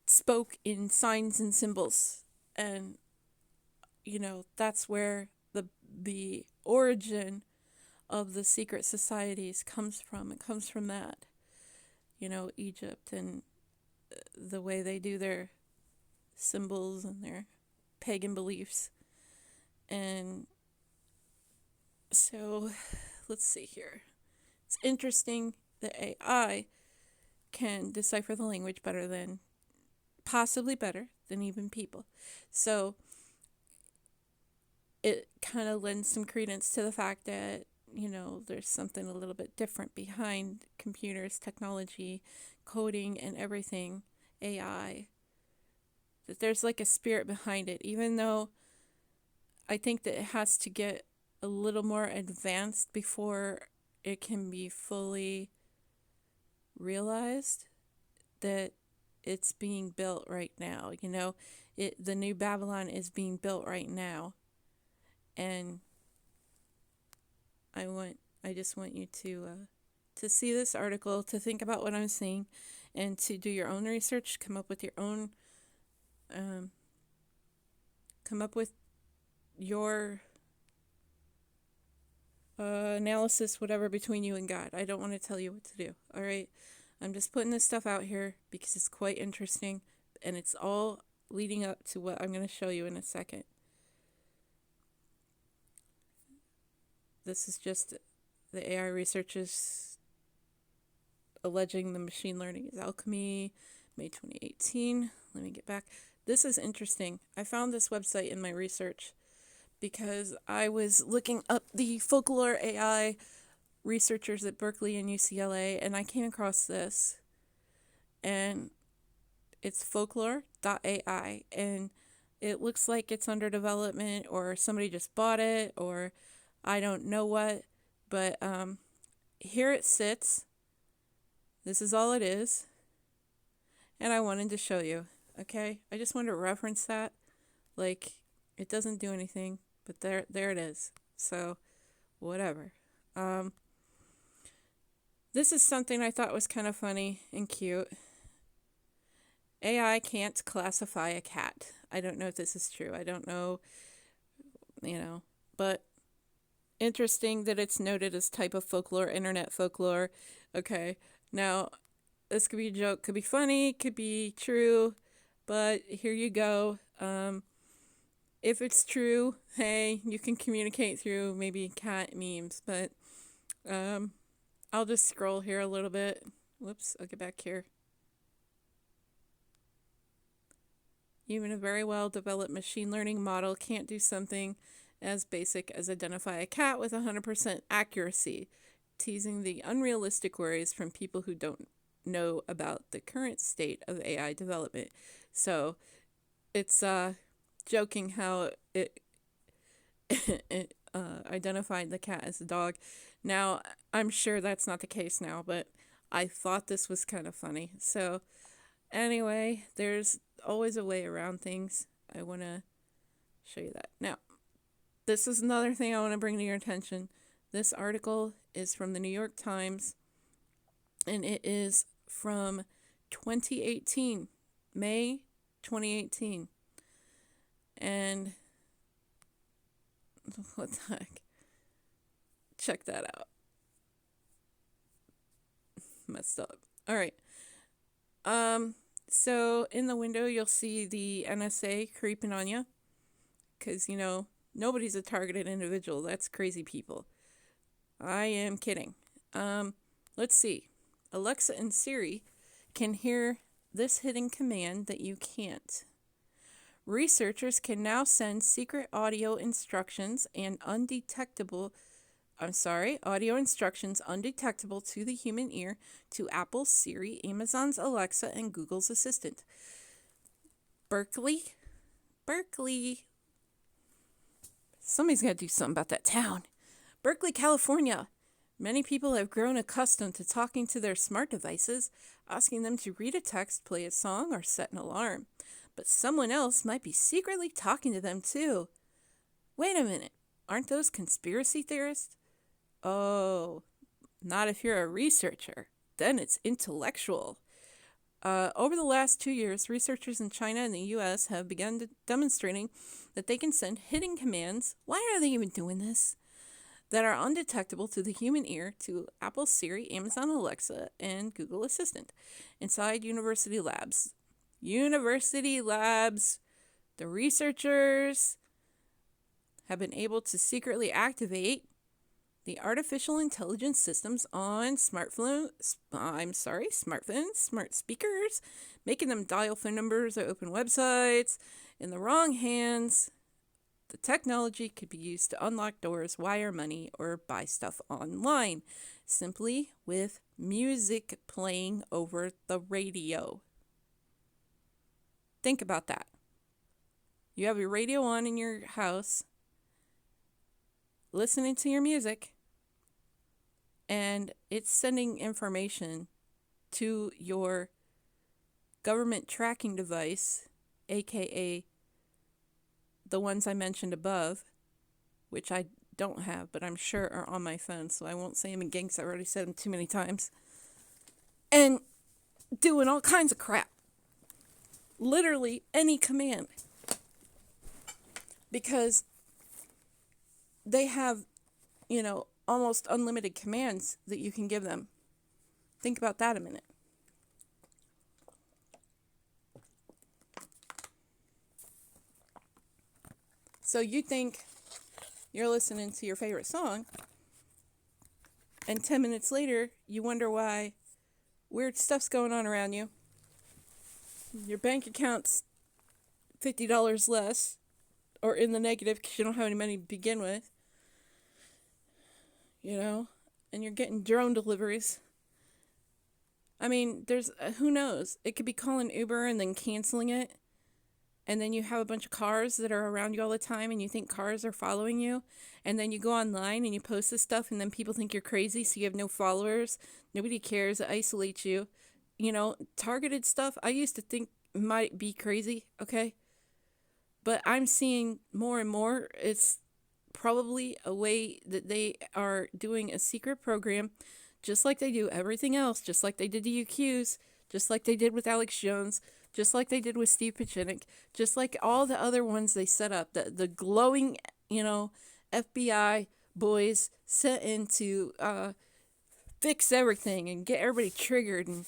spoke in signs and symbols. And, that's where the origin of the secret societies comes from. It comes from that, Egypt and the way they do their symbols and their pagan beliefs. And so, let's see here. It's interesting that AI can decipher the language possibly better than even people. So it kind of lends some credence to the fact that, there's something a little bit different behind computers, technology, coding, and everything, AI. That there's like a spirit behind it, even though I think that it has to get a little more advanced before it can be fully realized that it's being built right now. The new Babylon is being built right now. And I just want you to see this article, to think about what I'm saying, and to do your own research, come up with your analysis, whatever, between you and God. I don't want to tell you what to do. All right. I'm just putting this stuff out here because it's quite interesting, and it's all leading up to what I'm going to show you in a second. This is just the AI researchers alleging the machine learning is alchemy, May 2018. Let me get back. This is interesting. I found this website in my research because I was looking up the folklore AI researchers at Berkeley and UCLA, and I came across this, and it's folklore.ai, and it looks like it's under development, or somebody just bought it, or I don't know what, but here it sits. This is all it is, and I wanted to show you. Okay, I just wanted to reference that. Like, it doesn't do anything, but there it is. So whatever. This is something I thought was kind of funny and cute. AI can't classify a cat. I don't know if this is true. I don't know, but interesting that it's noted as type of folklore, internet folklore. Okay, now this could be a joke, could be funny, could be true, but here you go. If it's true, hey, you can communicate through maybe cat memes, but I'll just scroll here a little bit. Whoops, I'll get back here. Even a very well-developed machine learning model can't do something as basic as identify a cat with 100% accuracy, teasing the unrealistic worries from people who don't know about the current state of AI development. So it's joking how it, it identified the cat as a dog. Now, I'm sure that's not the case now, but I thought this was kind of funny. So, anyway, there's always a way around things. I want to show you that. Now, this is another thing I want to bring to your attention. This article is from the New York Times, and it is from 2018, May 2018. And what the heck? Check that out. Messed up. All right. So in the window, you'll see the NSA creeping on you. Because, nobody's a targeted individual. That's crazy people. I am kidding. Let's see. Alexa and Siri can hear this hidden command that you can't. Researchers can now send secret audio instructions undetectable to the human ear to Apple's Siri, Amazon's Alexa, and Google's Assistant. Berkeley. Somebody's got to do something about that town. Berkeley, California. Many people have grown accustomed to talking to their smart devices, asking them to read a text, play a song, or set an alarm. But someone else might be secretly talking to them too. Wait a minute. Aren't those conspiracy theorists? Oh, not if you're a researcher. Then it's intellectual. Over the last 2 years, researchers in China and the U.S. have begun demonstrating that they can send hidden commands. Why are they even doing this? That are undetectable to the human ear to Apple Siri, Amazon Alexa, and Google Assistant inside university labs. The researchers have been able to secretly activate the artificial intelligence systems on smartphones, smart speakers, making them dial phone numbers or open websites. In the wrong hands, the technology could be used to unlock doors, wire money, or buy stuff online, simply with music playing over the radio. Think about that. You have your radio on in your house, listening to your music, and it's sending information to your government tracking device, aka the ones I mentioned above, which I don't have, but I'm sure are on my phone, so I won't say them again because I already said them too many times. And doing all kinds of crap. Literally any command. Because they have, almost unlimited commands that you can give them. Think about that a minute. So you think you're listening to your favorite song, and 10 minutes later, you wonder why weird stuff's going on around you. Your bank account's $50 less, or in the negative because you don't have any money to begin with. And you're getting drone deliveries. I mean, there's, who knows? It could be calling Uber and then canceling it. And then you have a bunch of cars that are around you all the time and you think cars are following you. And then you go online and you post this stuff and then people think you're crazy, so you have no followers. Nobody cares. It isolates you. Targeted stuff, I used to think might be crazy, okay? But I'm seeing more and more it's probably a way that they are doing a secret program, just like they do everything else, just like they did the UQs, just like they did with Alex Jones, just like they did with Steve Pieczenik, just like all the other ones they set up, the glowing, FBI boys set in to fix everything and get everybody triggered and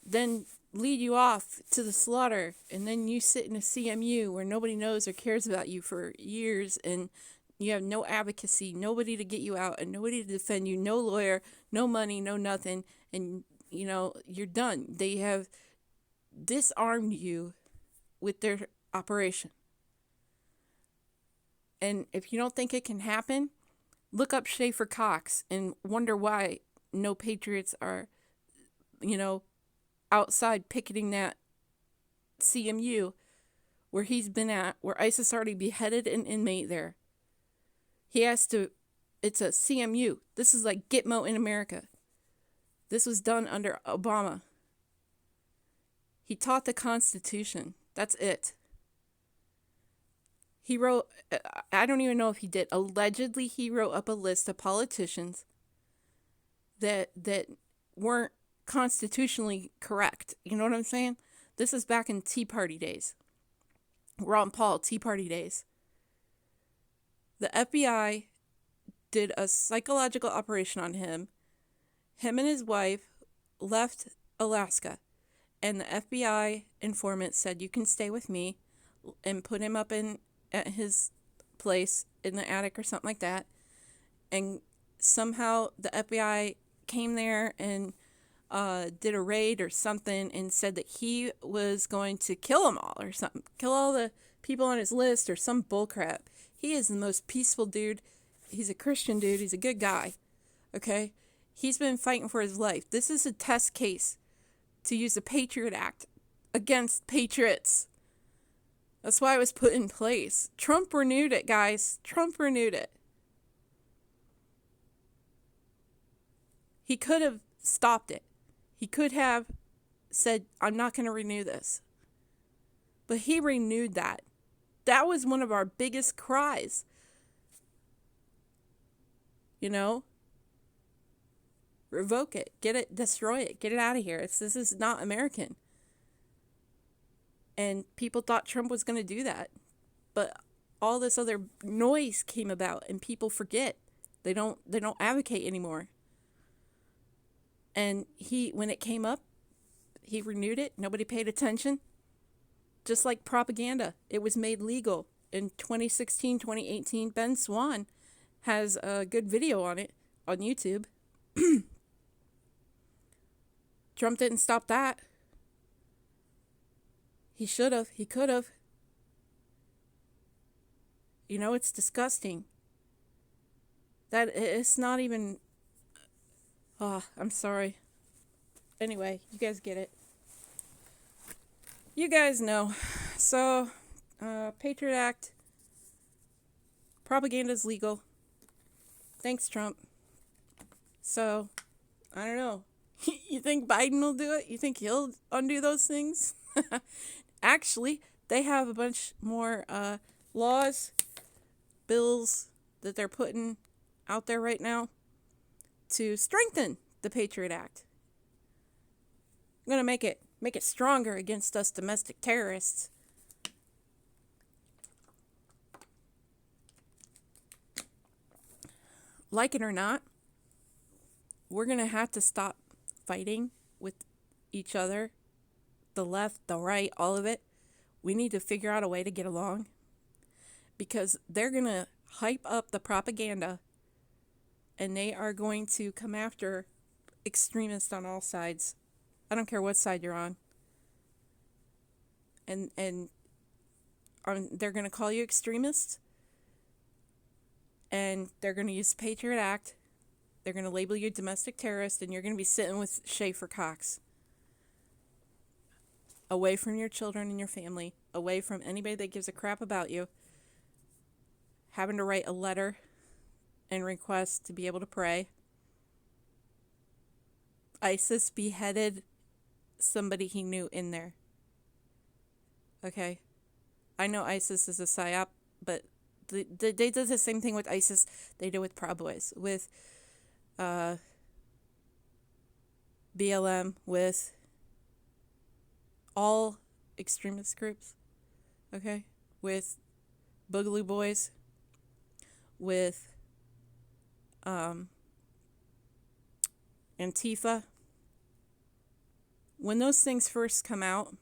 then lead you off to the slaughter. And then you sit in a CMU where nobody knows or cares about you for years and you have no advocacy, nobody to get you out and nobody to defend you, no lawyer, no money, no nothing. And, you're done. They have disarmed you with their operation. And if you don't think it can happen, look up Schaefer Cox and wonder why no patriots are you know, outside picketing that CMU where he's been at, where ISIS already beheaded an inmate there. He has to, it's a CMU. This is like Gitmo in America. This was done under Obama. He taught the Constitution. That's it. He wrote, I don't even know if he did. Allegedly, he wrote up a list of politicians that weren't constitutionally correct. You know what I'm saying? This is back in Tea Party days. Ron Paul, Tea Party days. The FBI did a psychological operation on him. Him and his wife left Alaska. And the FBI informant said, you can stay with me, and put him up at his place in the attic or something like that. And somehow the FBI came there and did a raid or something and said that he was going to kill them all or something. Kill all the people on his list or some bullcrap. He is the most peaceful dude. He's a Christian dude. He's a good guy. Okay? He's been fighting for his life. This is a test case to use the Patriot Act against patriots. That's why it was put in place. Trump renewed it, guys. Trump renewed it. He could have stopped it. He could have said, I'm not going to renew this. But he renewed that. That was one of our biggest cries. You know? Revoke it. Get it. Destroy it. Get it out of here. This is not American. And people thought Trump was going to do that. But all this other noise came about and people forget. They don't advocate anymore. And when it came up, he renewed it. Nobody paid attention. Just like propaganda. It was made legal in 2016, 2018. Ben Swan has a good video on it on YouTube. Trump didn't stop that. He should have. He could have. You know, it's disgusting. That it's not even... Oh, I'm sorry. Anyway, you guys get it. You guys know. So, Patriot Act. Propaganda's legal. Thanks, Trump. So, I don't know. You think Biden will do it? You think he'll undo those things? Actually, they have a bunch more laws, bills that they're putting out there right now to strengthen the Patriot Act. I'm going to make it stronger against us domestic terrorists. Like it or not, we're going to have to stop fighting with each other, the left, the right, all of it. We need to figure out a way to get along because they're going to hype up the propaganda and they are going to come after extremists on all sides. I don't care what side you're on. And they're going to call you extremists and they're going to use the Patriot Act. They're going to label you domestic terrorist and you're going to be sitting with Schaefer Cox. Away from your children and your family. Away from anybody that gives a crap about you. Having to write a letter and request to be able to pray. ISIS beheaded somebody he knew in there. Okay? I know ISIS is a psyop, but they did the same thing with ISIS they did with Proud Boys. With BLM, with all extremist groups, okay? With Boogaloo Boys, with Antifa. When those things first come out,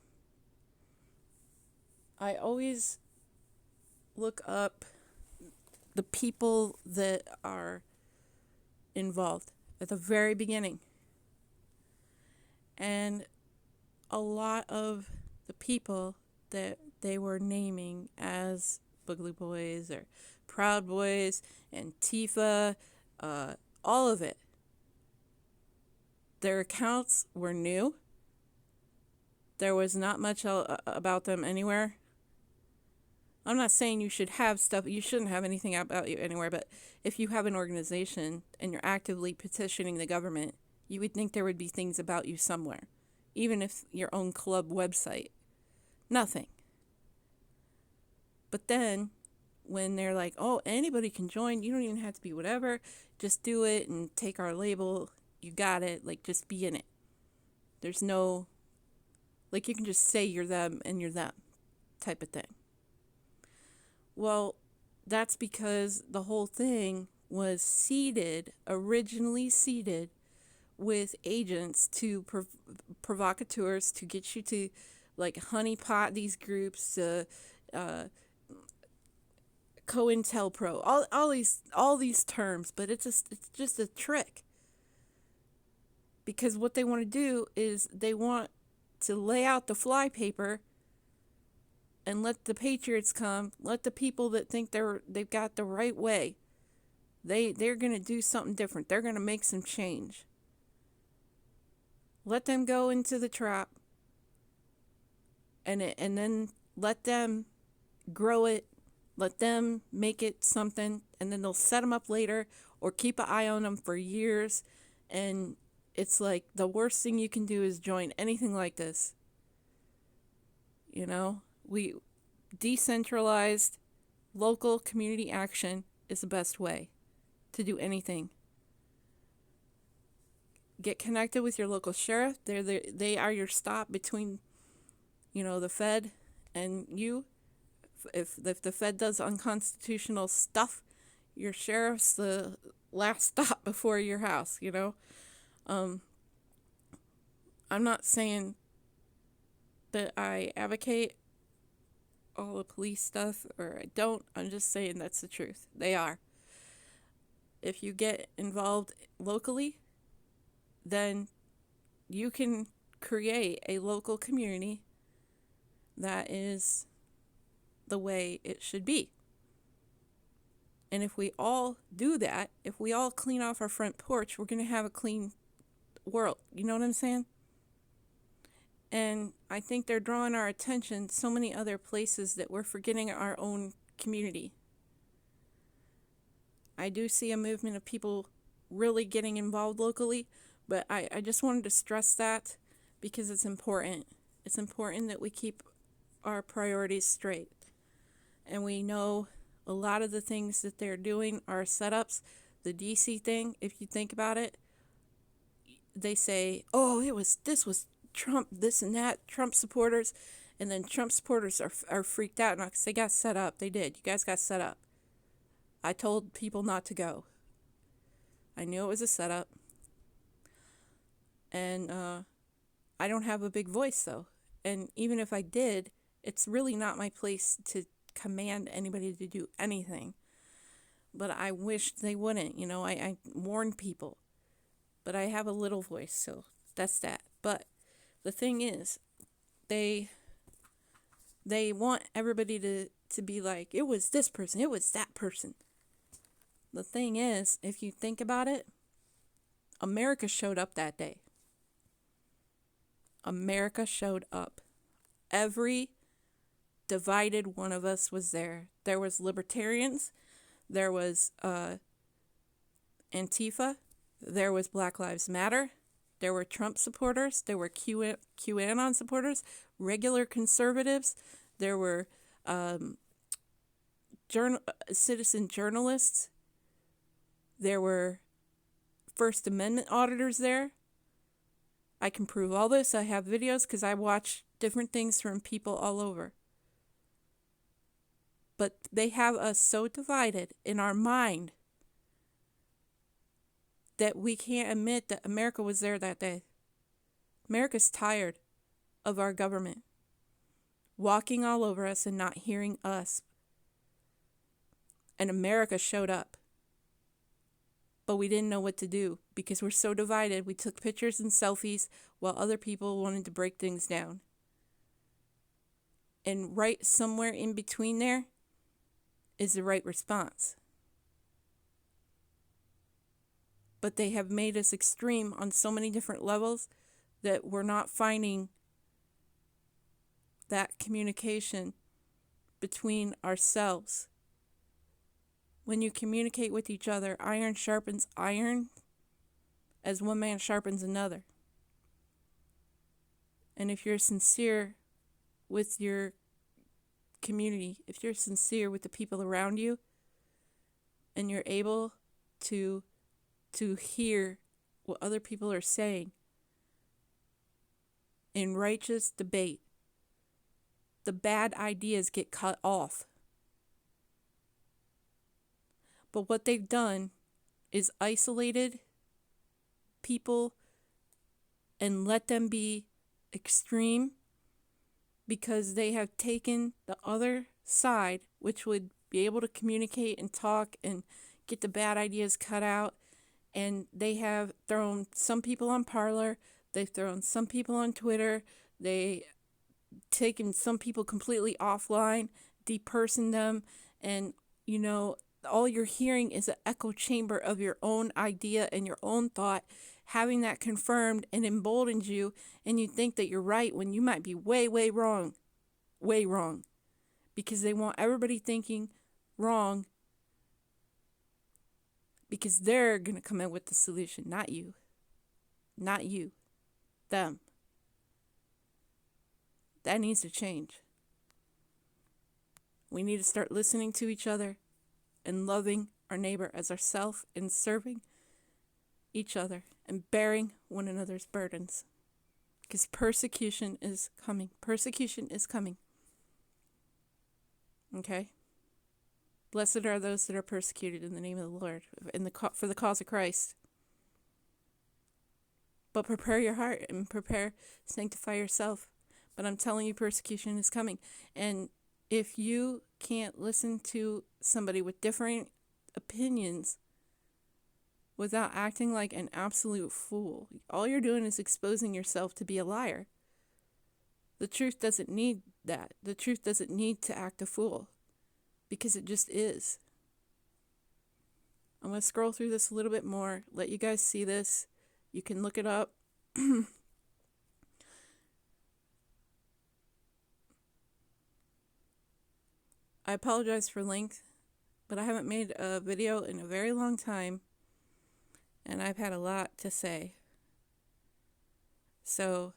I always look up the people that are involved at the very beginning. And a lot of the people that they were naming as Boogaloo Boys or Proud Boys, Antifa, all of it, Their accounts were new. There was not much about them anywhere. I'm not saying you should have stuff, you shouldn't have anything about you anywhere, but if you have an organization and you're actively petitioning the government, you would think there would be things about you somewhere, even if your own club website. Nothing. But then when they're like, oh, anybody can join, you don't even have to be whatever, just do it and take our label, you got it, like just be in it. There's no, like you can just say you're them and you're them type of thing. Well, that's because the whole thing was originally seeded with agents to provocateurs to get you to like honeypot these groups, COINTELPRO, all these terms, but it's just a trick. Because what they want to do is they want to lay out the flypaper and let the patriots come, let the people that think they've got the right way. They're going to do something different. They're going to make some change. Let them go into the trap and then let them grow it. Let them make it something, and then they'll set them up later or keep an eye on them for years. And it's like the worst thing you can do is join anything like this. You know? Decentralized local community action is the best way to do anything. Get connected with your local sheriff. They are your stop between, the Fed and you. If the Fed does unconstitutional stuff, your sheriff's the last stop before your house, I'm not saying that I advocate all the police stuff, or I don't. I'm just saying that's the truth. They are. If you get involved locally, then you can create a local community that is the way it should be. And if we all do that, if we all clean off our front porch, we're going to have a clean world. You know what I'm saying? And I think they're drawing our attention so many other places that we're forgetting our own community. I do see a movement of people really getting involved locally, but I just wanted to stress that because it's important. It's important that we keep our priorities straight. And we know a lot of the things that they're doing are setups. The DC thing, if you think about it, they say, oh, this was Trump, this and that, Trump supporters, and then Trump supporters are freaked out because they got set up. They did. You guys got set up. I told people not to go. I knew it was a setup. And I don't have a big voice, though. And even if I did, it's really not my place to command anybody to do anything. But I wish they wouldn't. I warn people. But I have a little voice, so that's that. But the thing is, they want everybody to be like, it was this person, it was that person. The thing is, if you think about it, America showed up that day. America showed up. Every divided one of us was there. There was libertarians, there was Antifa, there was Black Lives Matter, there were Trump supporters, there were QAnon supporters, regular conservatives, there were citizen journalists, there were First Amendment auditors there. I can prove all this. I have videos because I watch different things from people all over. But they have us so divided in our mind that we can't admit that America was there that day. America's tired of our government walking all over us and not hearing us. And America showed up. But we didn't know what to do because we're so divided. We took pictures and selfies while other people wanted to break things down. And right somewhere in between there is the right response. but they have made us extreme on so many different levels that we're not finding that communication between ourselves. When you communicate with each other, iron sharpens iron as one man sharpens another. And if you're sincere with your community, if you're sincere with the people around you, and you're able to hear what other people are saying in righteous debate, the bad ideas get cut off. But what they've done is isolated people and let them be extreme, because they have taken the other side, which would be able to communicate and talk and get the bad ideas cut out, and they have thrown some people on Parler, they've thrown some people on Twitter, they taken some people completely offline, depersoned them, and all you're hearing is an echo chamber of your own idea and your own thought, having that confirmed and emboldens you, and you think that you're right when you might be way, way wrong. Way wrong. Because they want everybody thinking wrong, because they're going to come in with the solution, not you. Not you. Them. That needs to change. We need to start listening to each other and loving our neighbor as ourself, and serving each other and bearing one another's burdens. Because persecution is coming. Persecution is coming. Okay? Blessed are those that are persecuted in the name of the Lord, for the cause of Christ. But prepare your heart and sanctify yourself. But I'm telling you, persecution is coming. And if you can't listen to somebody with different opinions without acting like an absolute fool, all you're doing is exposing yourself to be a liar. The truth doesn't need that. The truth doesn't need to act a fool, because it just is. I'm going to scroll through this a little bit more, let you guys see this. You can look it up. I apologize for length, but I haven't made a video in a very long time, and I've had a lot to say. So,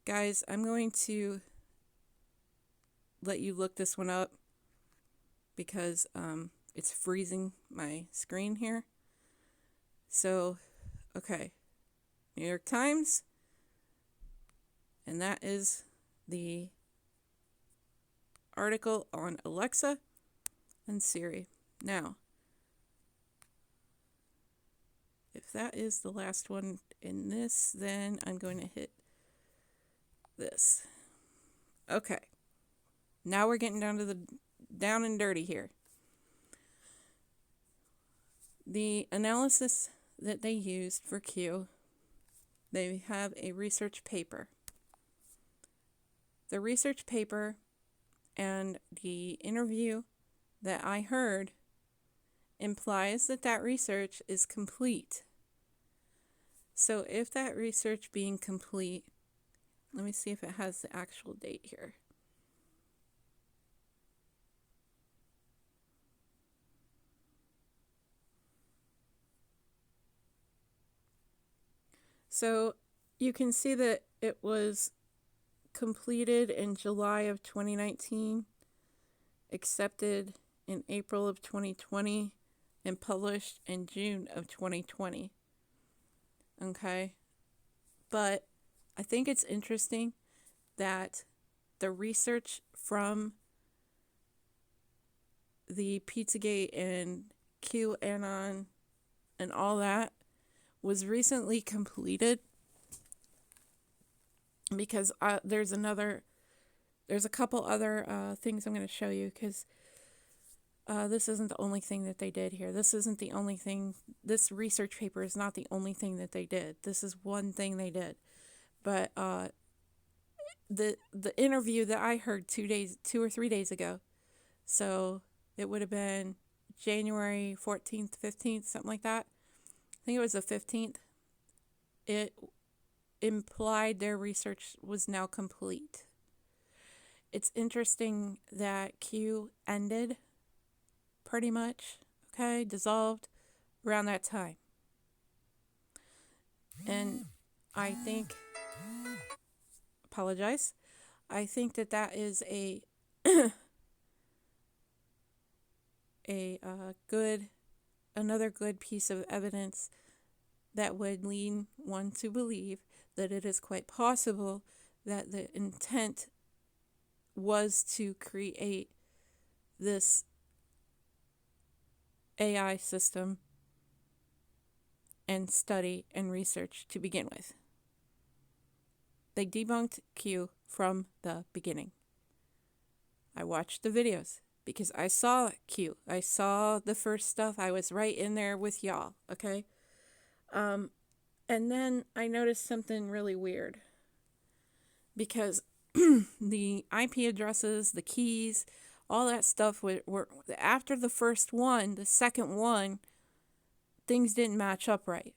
guys, I'm going to let you look this one up, because it's freezing my screen here. So, okay. New York Times, and that is the article on Alexa and Siri. Now, if that is the last one in this, then I'm going to hit this. Okay. Now we're getting down to the down and dirty here. The analysis that they used for Q, they have a research paper. The research paper and the interview that I heard implies that that research is complete. So if that research being complete, let me see if it has the actual date here. So you can see that it was completed in July of 2019, accepted in April of 2020, and published in June of 2020. Okay? But I think it's interesting that the research from the Pizzagate and QAnon and all that was recently completed, because there's a couple other things I'm going to show you, because this isn't the only thing that they did here. This isn't the only thing. This research paper is not the only thing that they did. This is one thing they did. But the interview that I heard 2 or 3 days ago, so it would have been January 14th, 15th, something like that. think it was the 15th, it implied their research was now complete. It's interesting that Q ended pretty much, okay, dissolved around that time. And I think, apologize, I think that is a another good piece of evidence that would lead one to believe that it is quite possible that the intent was to create this AI system and study and research to begin with. They debunked Q from the beginning. I watched the videos because I saw Q. I saw the first stuff. I was right in there with y'all, okay? And then I noticed something really weird because the IP addresses, the keys, all that stuff were after the first one, the second one, things didn't match up right.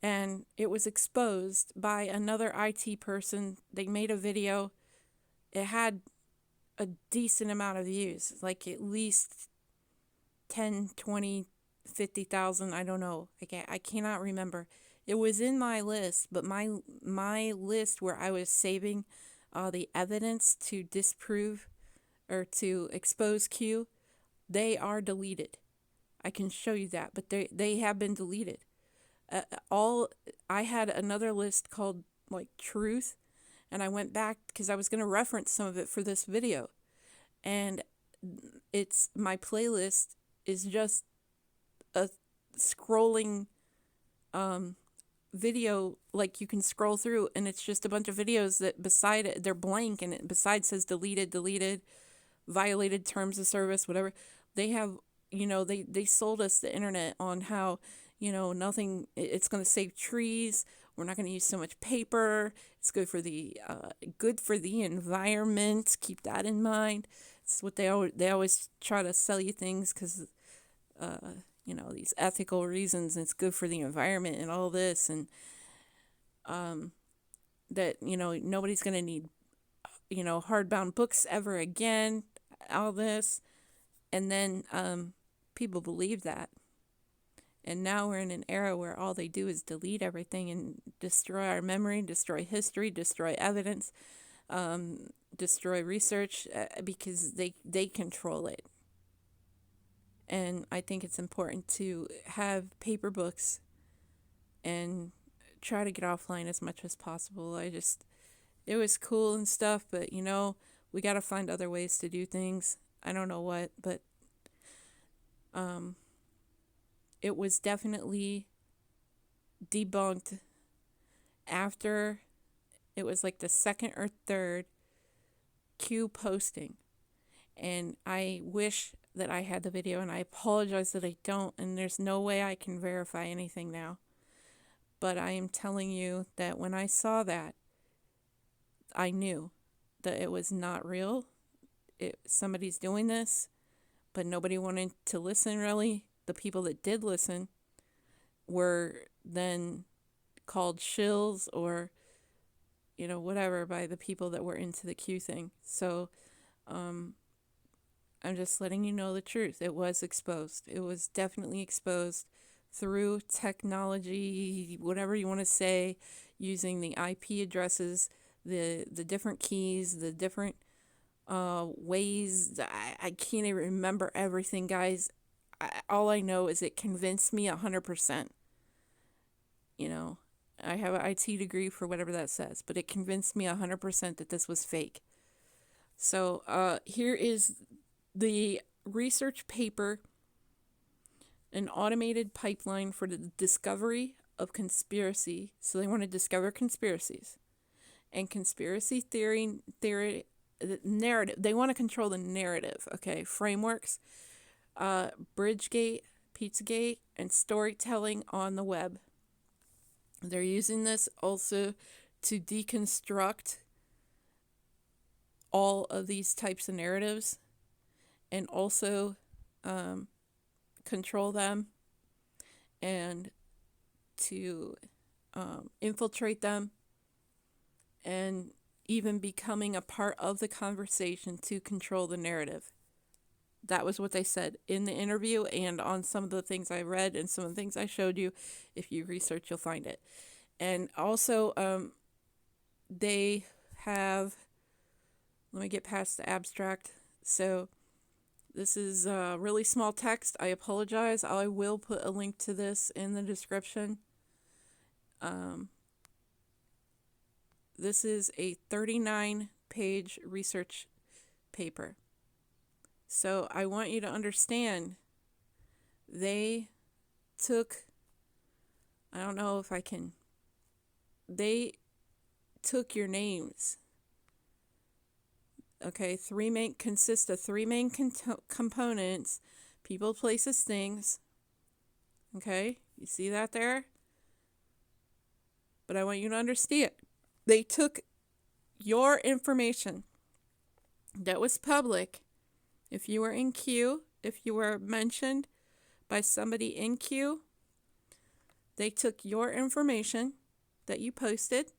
And it was exposed by another IT person. They made a video. It had a decent amount of views, like at least 10, 20, 50,000. I don't know. I cannot remember. It was in my list, but my list where I was saving the evidence to disprove or to expose Q, they are deleted. I can show you that, but they have been deleted. I had another list called like Truth, and I went back because I was going to reference some of it for this video, and it's my playlist is just a scrolling video, like you can scroll through, and it's just a bunch of videos that beside it they're blank, and it beside says deleted, violated terms of service, whatever. They have, they sold us the internet on how, nothing, it's going to save trees. We're not going to use so much paper. It's good for the environment. Keep that in mind. It's what they always try to sell you things because, these ethical reasons. And it's good for the environment and all this, and that nobody's going to need hardbound books ever again. All this, and then people believe that. And now we're in an era where all they do is delete everything and destroy our memory, destroy history, destroy evidence, destroy research because they control it. And I think it's important to have paper books and try to get offline as much as possible. It was cool and stuff, but we got to find other ways to do things. I don't know what, but it was definitely debunked after it was like the second or third Q posting. And I wish that I had the video, and I apologize that I don't, and there's no way I can verify anything now. But I am telling you that when I saw that, I knew that it was not real. Somebody's doing this, but nobody wanted to listen, really. The people that did listen were then called shills or, whatever by the people that were into the Q thing. So I'm just letting you know the truth. It was exposed. It was definitely exposed through technology, whatever you want to say, using the IP addresses, the different keys, the different ways. I can't even remember everything, guys. All I know is it convinced me 100%. I have an IT degree for whatever that says, but it convinced me 100% that this was fake. So here is the research paper, an automated pipeline for the discovery of conspiracy. So they want to discover conspiracies and conspiracy theory narrative. They want to control the narrative, okay? Frameworks, Bridgegate, Pieczenik, and storytelling on the web. They're using this also to deconstruct all of these types of narratives and also control them and to infiltrate them, and even becoming a part of the conversation to control the narrative. That was what they said in the interview and on some of the things I read and some of the things I showed you. If you research, you'll find it. And also, they have, let me get past the abstract. So this is really small text. I apologize. I will put a link to this in the description. This is a 39-page research paper. So I want you to understand, they took, I don't know if I can, they took your names. Okay, consists of three main components: people, places, things. Okay, you see that there? But I want you to understand, they took your information that was public. If you were in queue, if you were mentioned by somebody in queue, they took your information that you posted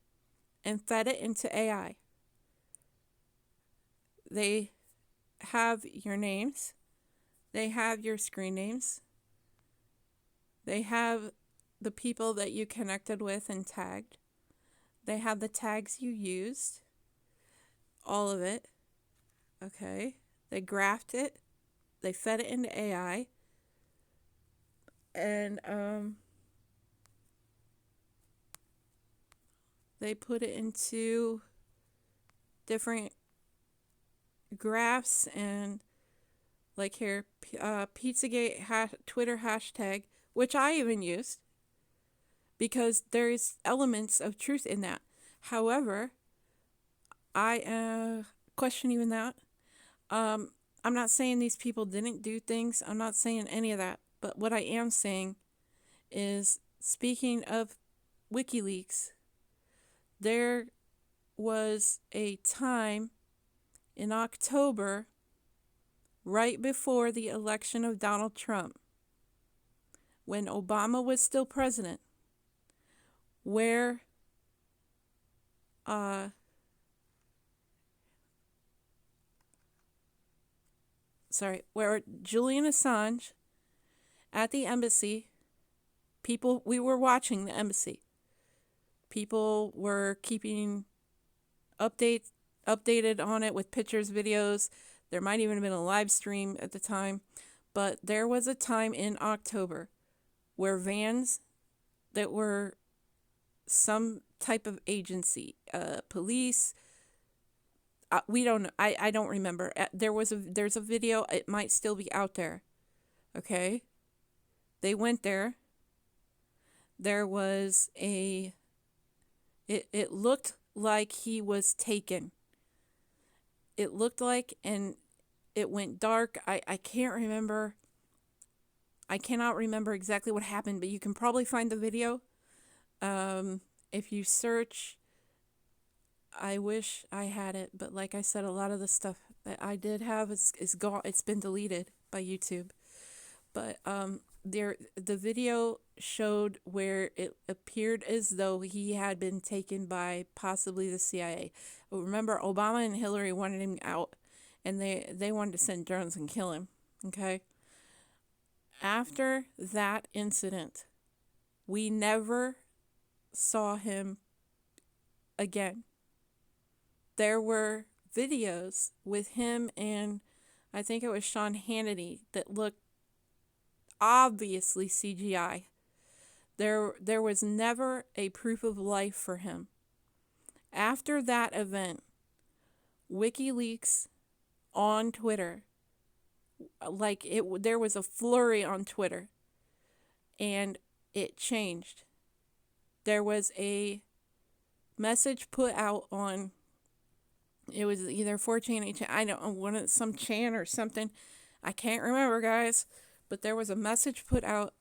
and fed it into AI. They have your names. They have your screen names. They have the people that you connected with and tagged. They have the tags you used. All of it. Okay. They graphed it. They fed it into AI. And they put it into different graphs, and like here, Pizzagate Twitter hashtag, which I even used because there's elements of truth in that. However, I question even that. I'm not saying these people didn't do things. I'm not saying any of that. But what I am saying is, speaking of WikiLeaks, there was a time in October, right before the election of Donald Trump, when Obama was still president, where Julian Assange at the embassy, we were watching the embassy. People were keeping updated on it with pictures, videos. There might even have been a live stream at the time. But there was a time in October where vans that were some type of agency, police, we don't know. I don't remember. There's a video. It might still be out there. Okay? They went there. There was it looked like he was taken. It looked like, and it went dark. I can't remember. I cannot remember exactly what happened, but you can probably find the video. If you search, I wish I had it, but like I said, a lot of the stuff that I did have is gone. It's been deleted by YouTube. But the video showed where it appeared as though he had been taken by possibly the CIA. Remember, Obama and Hillary wanted him out, and they wanted to send drones and kill him. Okay? After that incident, we never saw him again. There were videos with him and I think it was Sean Hannity that looked obviously CGI. There was never a proof of life for him. After that event, WikiLeaks on Twitter, there was a flurry on Twitter, and it changed. There was a message put out on, it was either 4chan, I don't know, some chan or something. I can't remember, guys. But there was a message put out,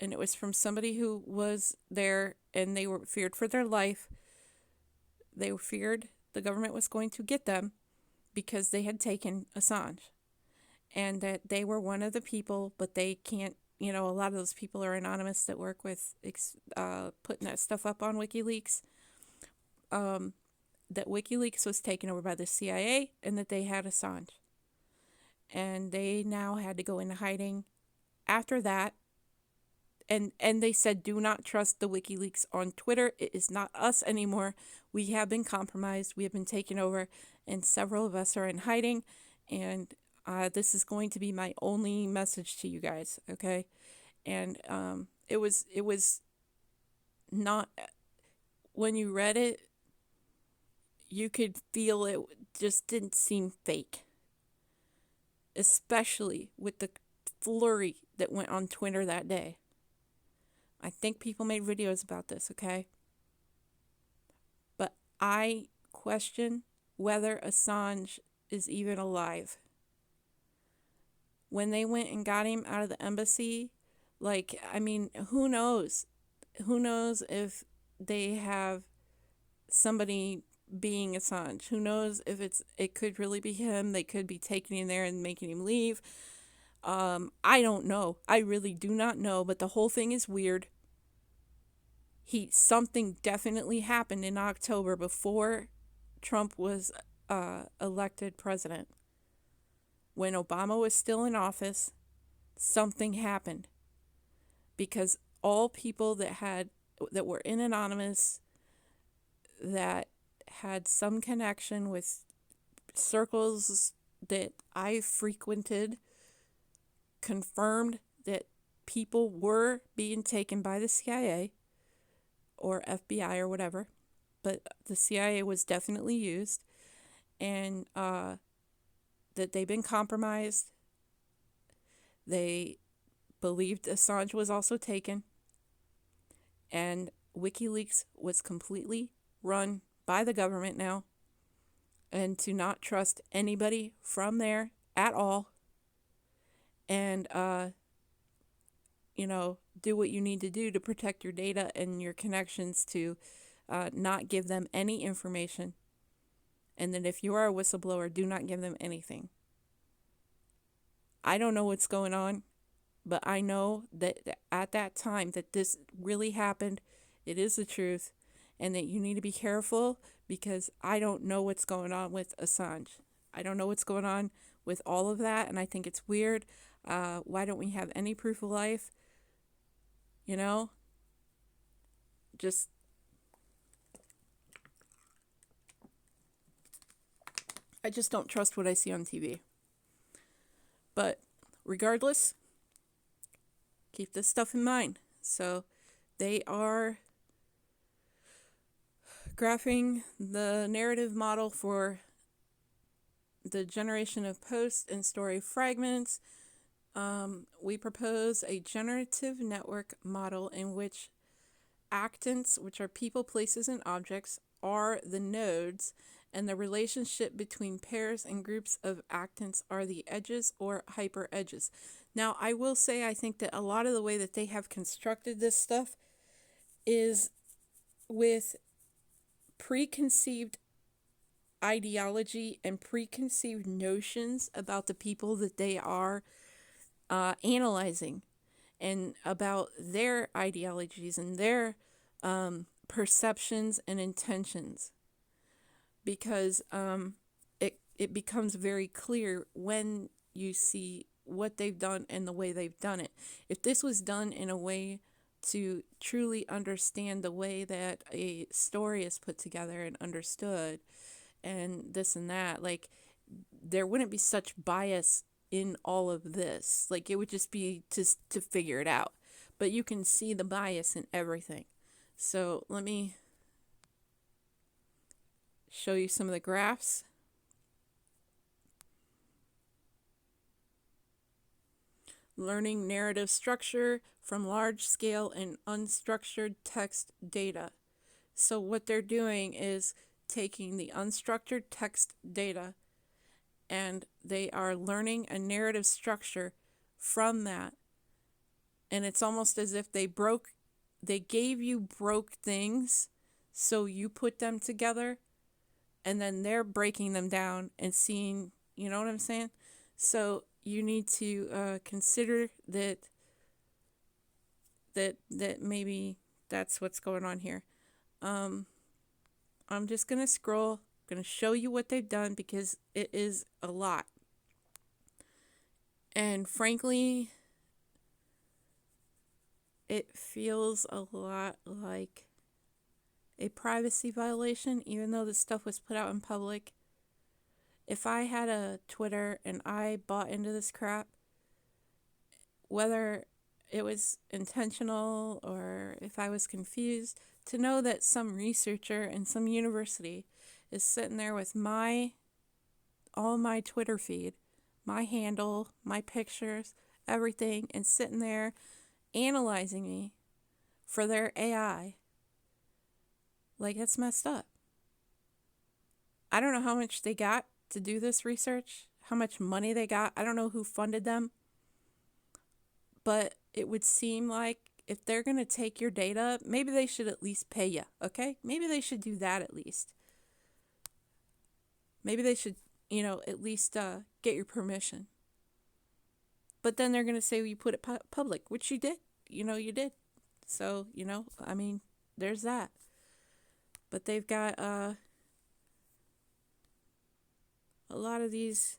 and it was from somebody who was there, and they were feared for their life. They were feared the government was going to get them because they had taken Assange. And that they were one of the people, but they can't a lot of those people are anonymous that work with putting that stuff up on WikiLeaks. That WikiLeaks was taken over by the CIA and that they had Assange. And they now had to go into hiding after that. And they said, do not trust the WikiLeaks on Twitter. It is not us anymore. We have been compromised. We have been taken over. And several of us are in hiding. And this is going to be my only message to you guys, okay? And it was not, when you read it, you could feel it just didn't seem fake. Especially with the flurry that went on Twitter that day. I think people made videos about this, okay? But I question whether Assange is even alive. When they went and got him out of the embassy, who knows? Who knows if they have somebody being Assange? Who knows if it could really be him? They could be taking him there and making him leave. I don't know. I really do not know, but the whole thing is weird. Something definitely happened in October before Trump was elected president. When Obama was still in office, something happened. Because all people that were in Anonymous, that had some connection with circles that I frequented, confirmed that people were being taken by the CIA or FBI or whatever, but the CIA was definitely used, and that they've been compromised. They believed Assange was also taken, and WikiLeaks was completely run by the government now, and to not trust anybody from there at all, and do what you need to do to protect your data and your connections, to not give them any information, and then if you are a whistleblower, do not give them anything. I don't know what's going on, but I know that at that time that this really happened. It is the truth, and that you need to be careful, because I don't know what's going on with Assange. I don't know what's going on with all of that, and I think it's weird. Why don't we have any proof of life? I just don't trust what I see on TV. But regardless, keep this stuff in mind. So they are graphing the narrative model for the generation of post and story fragments. We propose a generative network model in which actants, which are people, places, and objects, are the nodes, and the relationship between pairs and groups of actants are the edges or hyper edges. Now, I will say I think that a lot of the way that they have constructed this stuff is with preconceived ideology and preconceived notions about the people that they are analyzing, and about their ideologies and their perceptions and intentions. Because it becomes very clear when you see what they've done and the way they've done it. If this was done in a way to truly understand the way that a story is put together and understood, and this and that, there wouldn't be such bias in all of this. It would just be to figure it out. But you can see the bias in everything. So let me show you some of the graphs. Learning narrative structure from large-scale and unstructured text data. So what they're doing is taking the unstructured text data, and they are learning a narrative structure from that. And it's almost as if they gave you broke things, so you put them together, and then they're breaking them down and seeing, you know what I'm saying? So you need to consider that that maybe that's what's going on here. Um, I'm just gonna scroll, gonna show you what they've done because it is a lot. And frankly, it feels a lot like a privacy violation, even though this stuff was put out in public. If I had a Twitter and I bought into this crap, whether it was intentional or if I was confused, to know that some researcher in some university is sitting there with all my Twitter feed, my handle, my pictures, everything, and sitting there analyzing me for their AI, like, that's messed up. I don't know how much they got to do this research, how much money they got. I don't know who funded them. But it would seem like if they're going to take your data, maybe they should at least pay you, okay? Maybe they should do that at least. Maybe they should, at least get your permission. But then they're going to say, well, you put it public, which you did. You did. So, there's that. But they've got a lot of these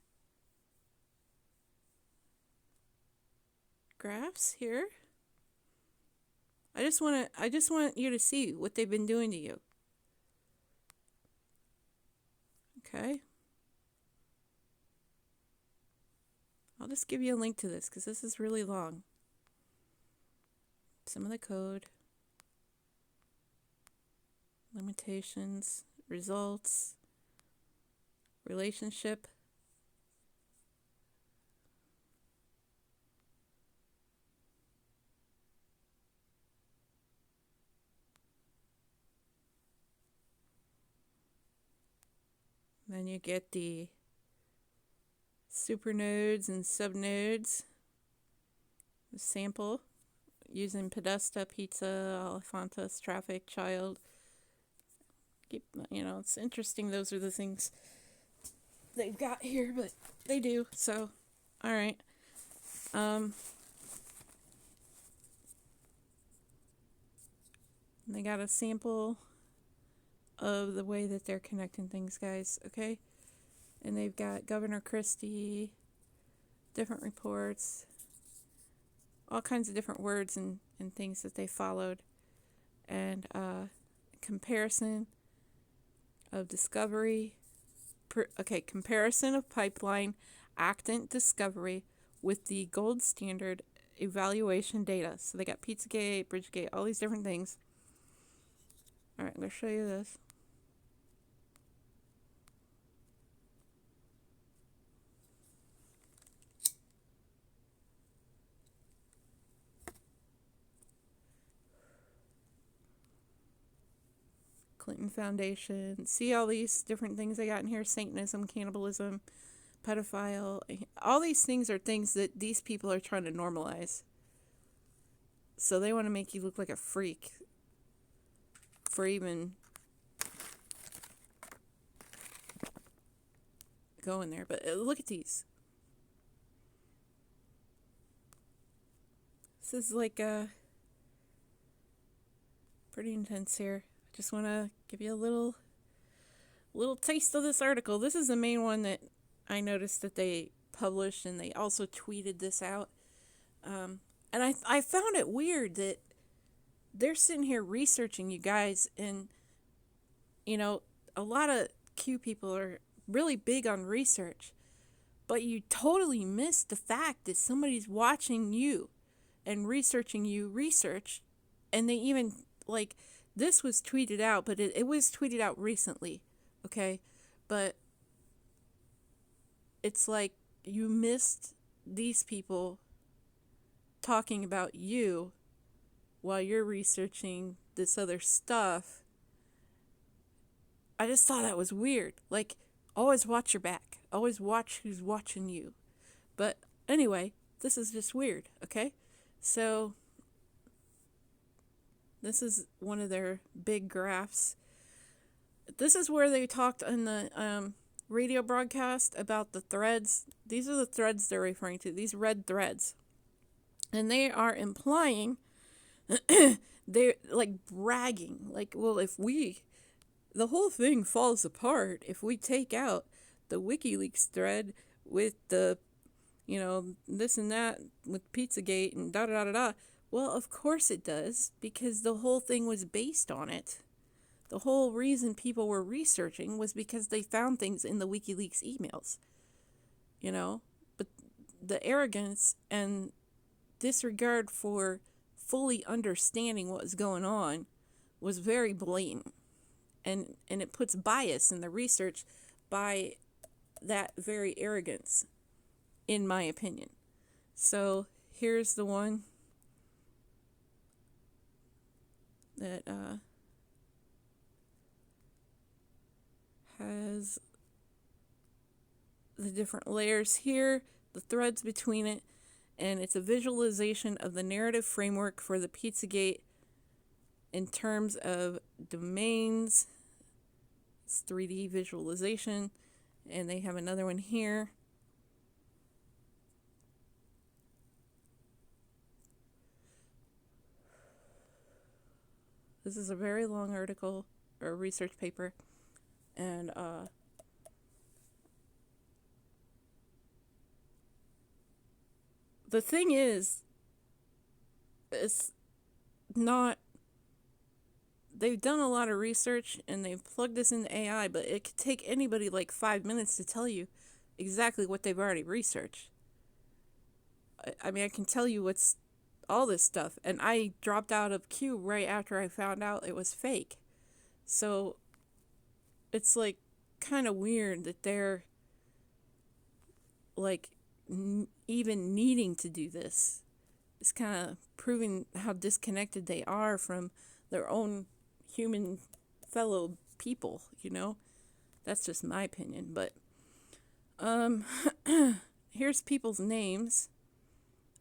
graphs here. I just want you to see what they've been doing to you. Okay? I'll just give you a link to this because this is really long. Some of the code, limitations, results, relationship. Then you get the supernodes and subnodes. The sample using Podesta, Pizza, Elephantus, Traffic, Child. It's interesting. Those are the things they've got here, but they do. So, all right. They got a sample of the way that they're connecting things, guys, okay? And they've got Governor Christie, different reports, all kinds of different words and things that they followed, and comparison of discovery, comparison of pipeline actant discovery with the gold standard evaluation data. So they got Pizzagate, Bridgegate, all these different things. All right, let's show you this. Clinton Foundation. See all these different things I got in here? Satanism, cannibalism, pedophile. All these things are things that these people are trying to normalize. So they want to make you look like a freak for even going there. But look at these. This is like pretty intense here. Just want to give you a little taste of this article. This is the main one that I noticed that they published, and they also tweeted this out. And I found it weird that they're sitting here researching you guys, and a lot of Q people are really big on research, but you totally missed the fact that somebody's watching you and researching you research, and they even, like, this was tweeted out, but it was tweeted out recently, okay? But it's like you missed these people talking about you while you're researching this other stuff. I just thought that was weird. Like, always watch your back. Always watch who's watching you. But anyway, this is just weird, okay? So this is one of their big graphs. This is where they talked in the radio broadcast about the threads. These are the threads they're referring to, these red threads. And they are implying They're like bragging, like, well, the whole thing falls apart if we take out the WikiLeaks thread with the, this and that with Pizzagate and da da da da. Well, of course it does, because the whole thing was based on it. The whole reason people were researching was because they found things in the WikiLeaks emails, But the arrogance and disregard for fully understanding what was going on was very blatant. And it puts bias in the research by that very arrogance, in my opinion. So here's the one that has the different layers here, the threads between it, and it's a visualization of the narrative framework for the Pizzagate in terms of domains. It's 3D visualization, and they have another one here. This is a very long article or research paper, and the thing is, it's not. They've done a lot of research and they've plugged this into AI, but it could take anybody like 5 minutes to tell you exactly what they've already researched. I mean, I can tell you what's all this stuff, and I dropped out of Q right after I found out it was fake. So it's like kind of weird that they're like even needing to do this. It's kind of proving how disconnected they are from their own human fellow people, That's just my opinion, but here's people's names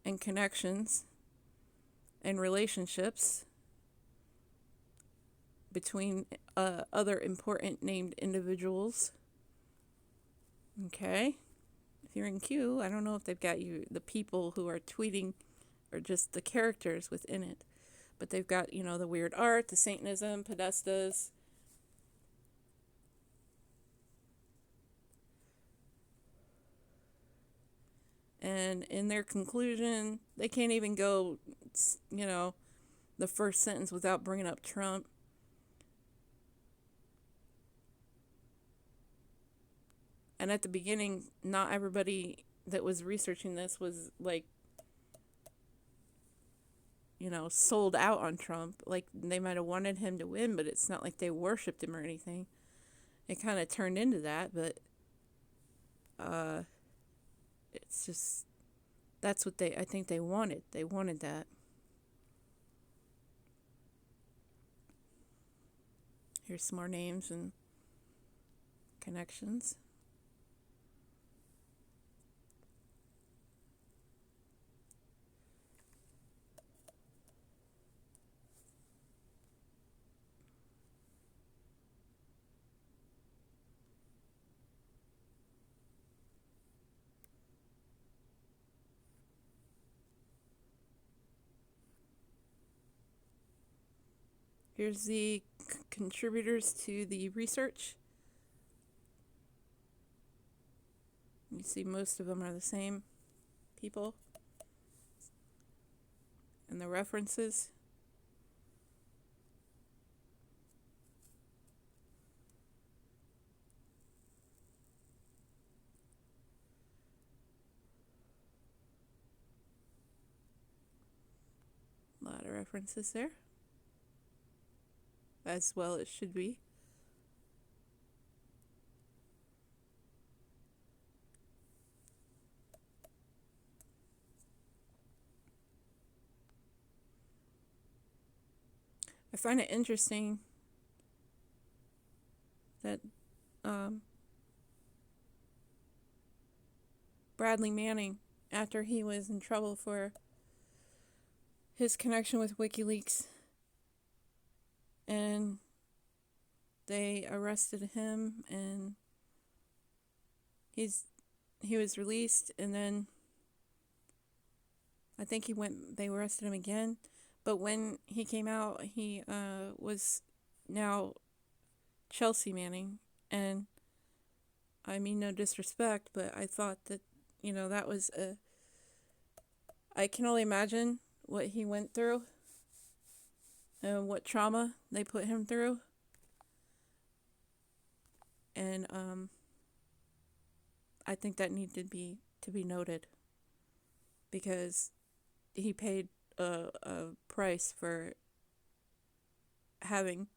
and connections and relationships between other important named individuals. Okay. If you're in Q, I don't know if they've got you the people who are tweeting or just the characters within it. But they've got, the weird art, the Satanism, Podestas. And in their conclusion, they can't even go, the first sentence without bringing up Trump. And at the beginning, not everybody that was researching this was like, sold out on Trump. Like, they might have wanted him to win, but it's not like they worshipped him or anything. It kind of turned into that, but it's just, that's what I think they wanted. They wanted that. Here's some more names and connections. Here's the contributors to the research. You see most of them are the same people. And the references. A lot of references there. As well it should be. I find it interesting that Bradley Manning, after he was in trouble for his connection with WikiLeaks, and they arrested him, and he was released, and then I think they arrested him again, But when he came out, he was now Chelsea Manning. And I mean no disrespect, but I thought that, that was I can only imagine what he went through and what trauma they put him through. And I think that needed to be noted, because he paid a price for having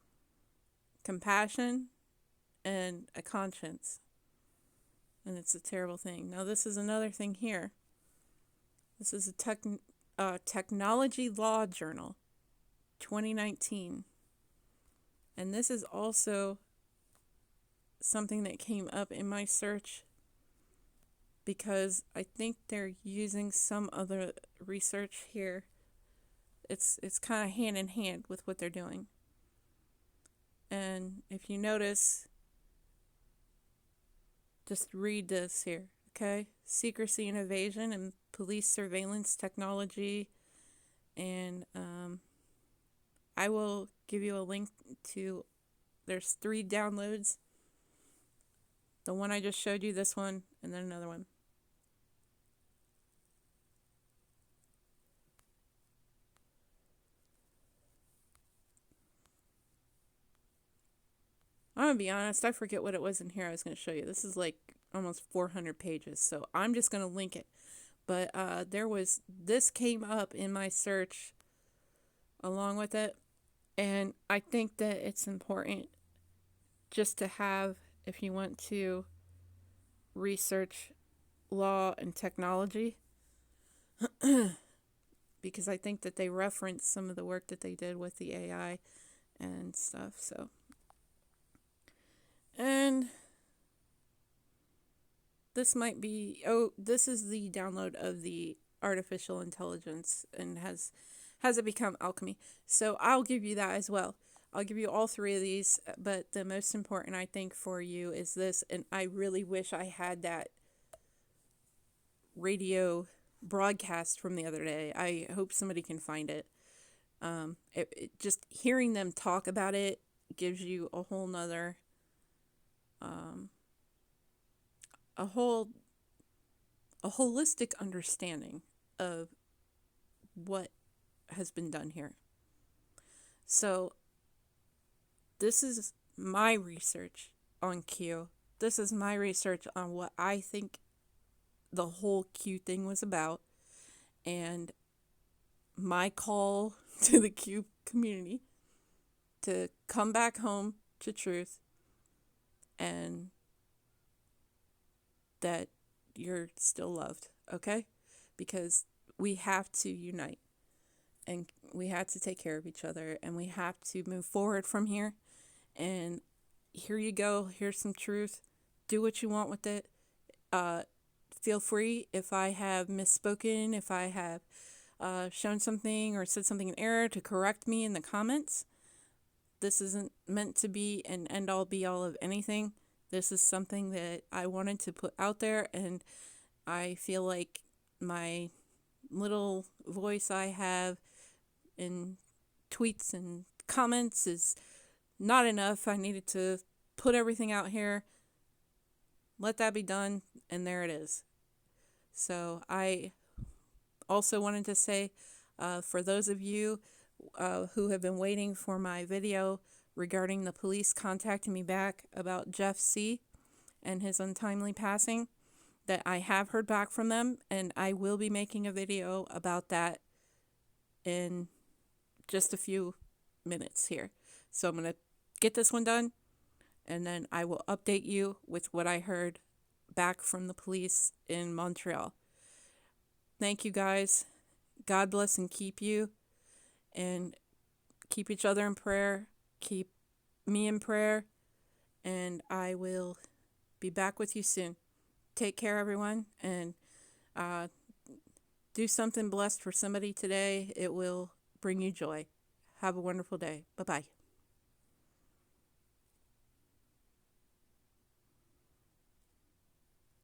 compassion and a conscience. And it's a terrible thing. Now, this is another thing here. This is a Technology Law Journal, 2019. And this is also something that came up in my search, because I think they're using some other research here. It's kind of hand in hand with what they're doing. And if you notice, just read this here, okay? Secrecy and evasion and police surveillance technology. And I will give you a link to, there's 3 downloads. The one I just showed you, this one, and then another one. I'm going to be honest, I forget what it was in here I was going to show you. This is like almost 400 pages, so I'm just going to link it. But this came up in my search along with it, and I think that it's important just to have, if you want to research law and technology, because I think that they reference some of the work that they did with the AI and stuff, so. And this might be, this is the download of the artificial intelligence, and has it become alchemy. So I'll give you that as well. I'll give you all 3 of these, but the most important, I think, for you is this, and I really wish I had that radio broadcast from the other day. I hope somebody can find it. Just hearing them talk about it gives you a whole nother a holistic understanding of what has been done here. So this is my research on Q. This is my research on what I think the whole Q thing was about, and my call to the Q community to come back home to truth, and that you're still loved, okay? Because we have to unite, and we have to take care of each other, and we have to move forward from here. And here you go. Here's some truth. Do what you want with it. Feel free if I have misspoken, if I have shown something or said something in error, to correct me in the comments. This isn't meant to be an end-all be-all of anything. This is something that I wanted to put out there, and I feel like my little voice I have in tweets and comments is not enough. I needed to put everything out here, let that be done, and there it is. So I also wanted to say, for those of you who have been waiting for my video regarding the police contacting me back about Jeff C. and his untimely passing, that I have heard back from them, and I will be making a video about that in just a few minutes here. So I'm going to get this one done, and then I will update you with what I heard back from the police in Montreal. Thank you, guys. God bless and keep you, and keep each other in prayer. Keep me in prayer, and I will be back with you soon. Take care, everyone, and do something blessed for somebody today. It will bring you joy. Have a wonderful day. Bye-bye.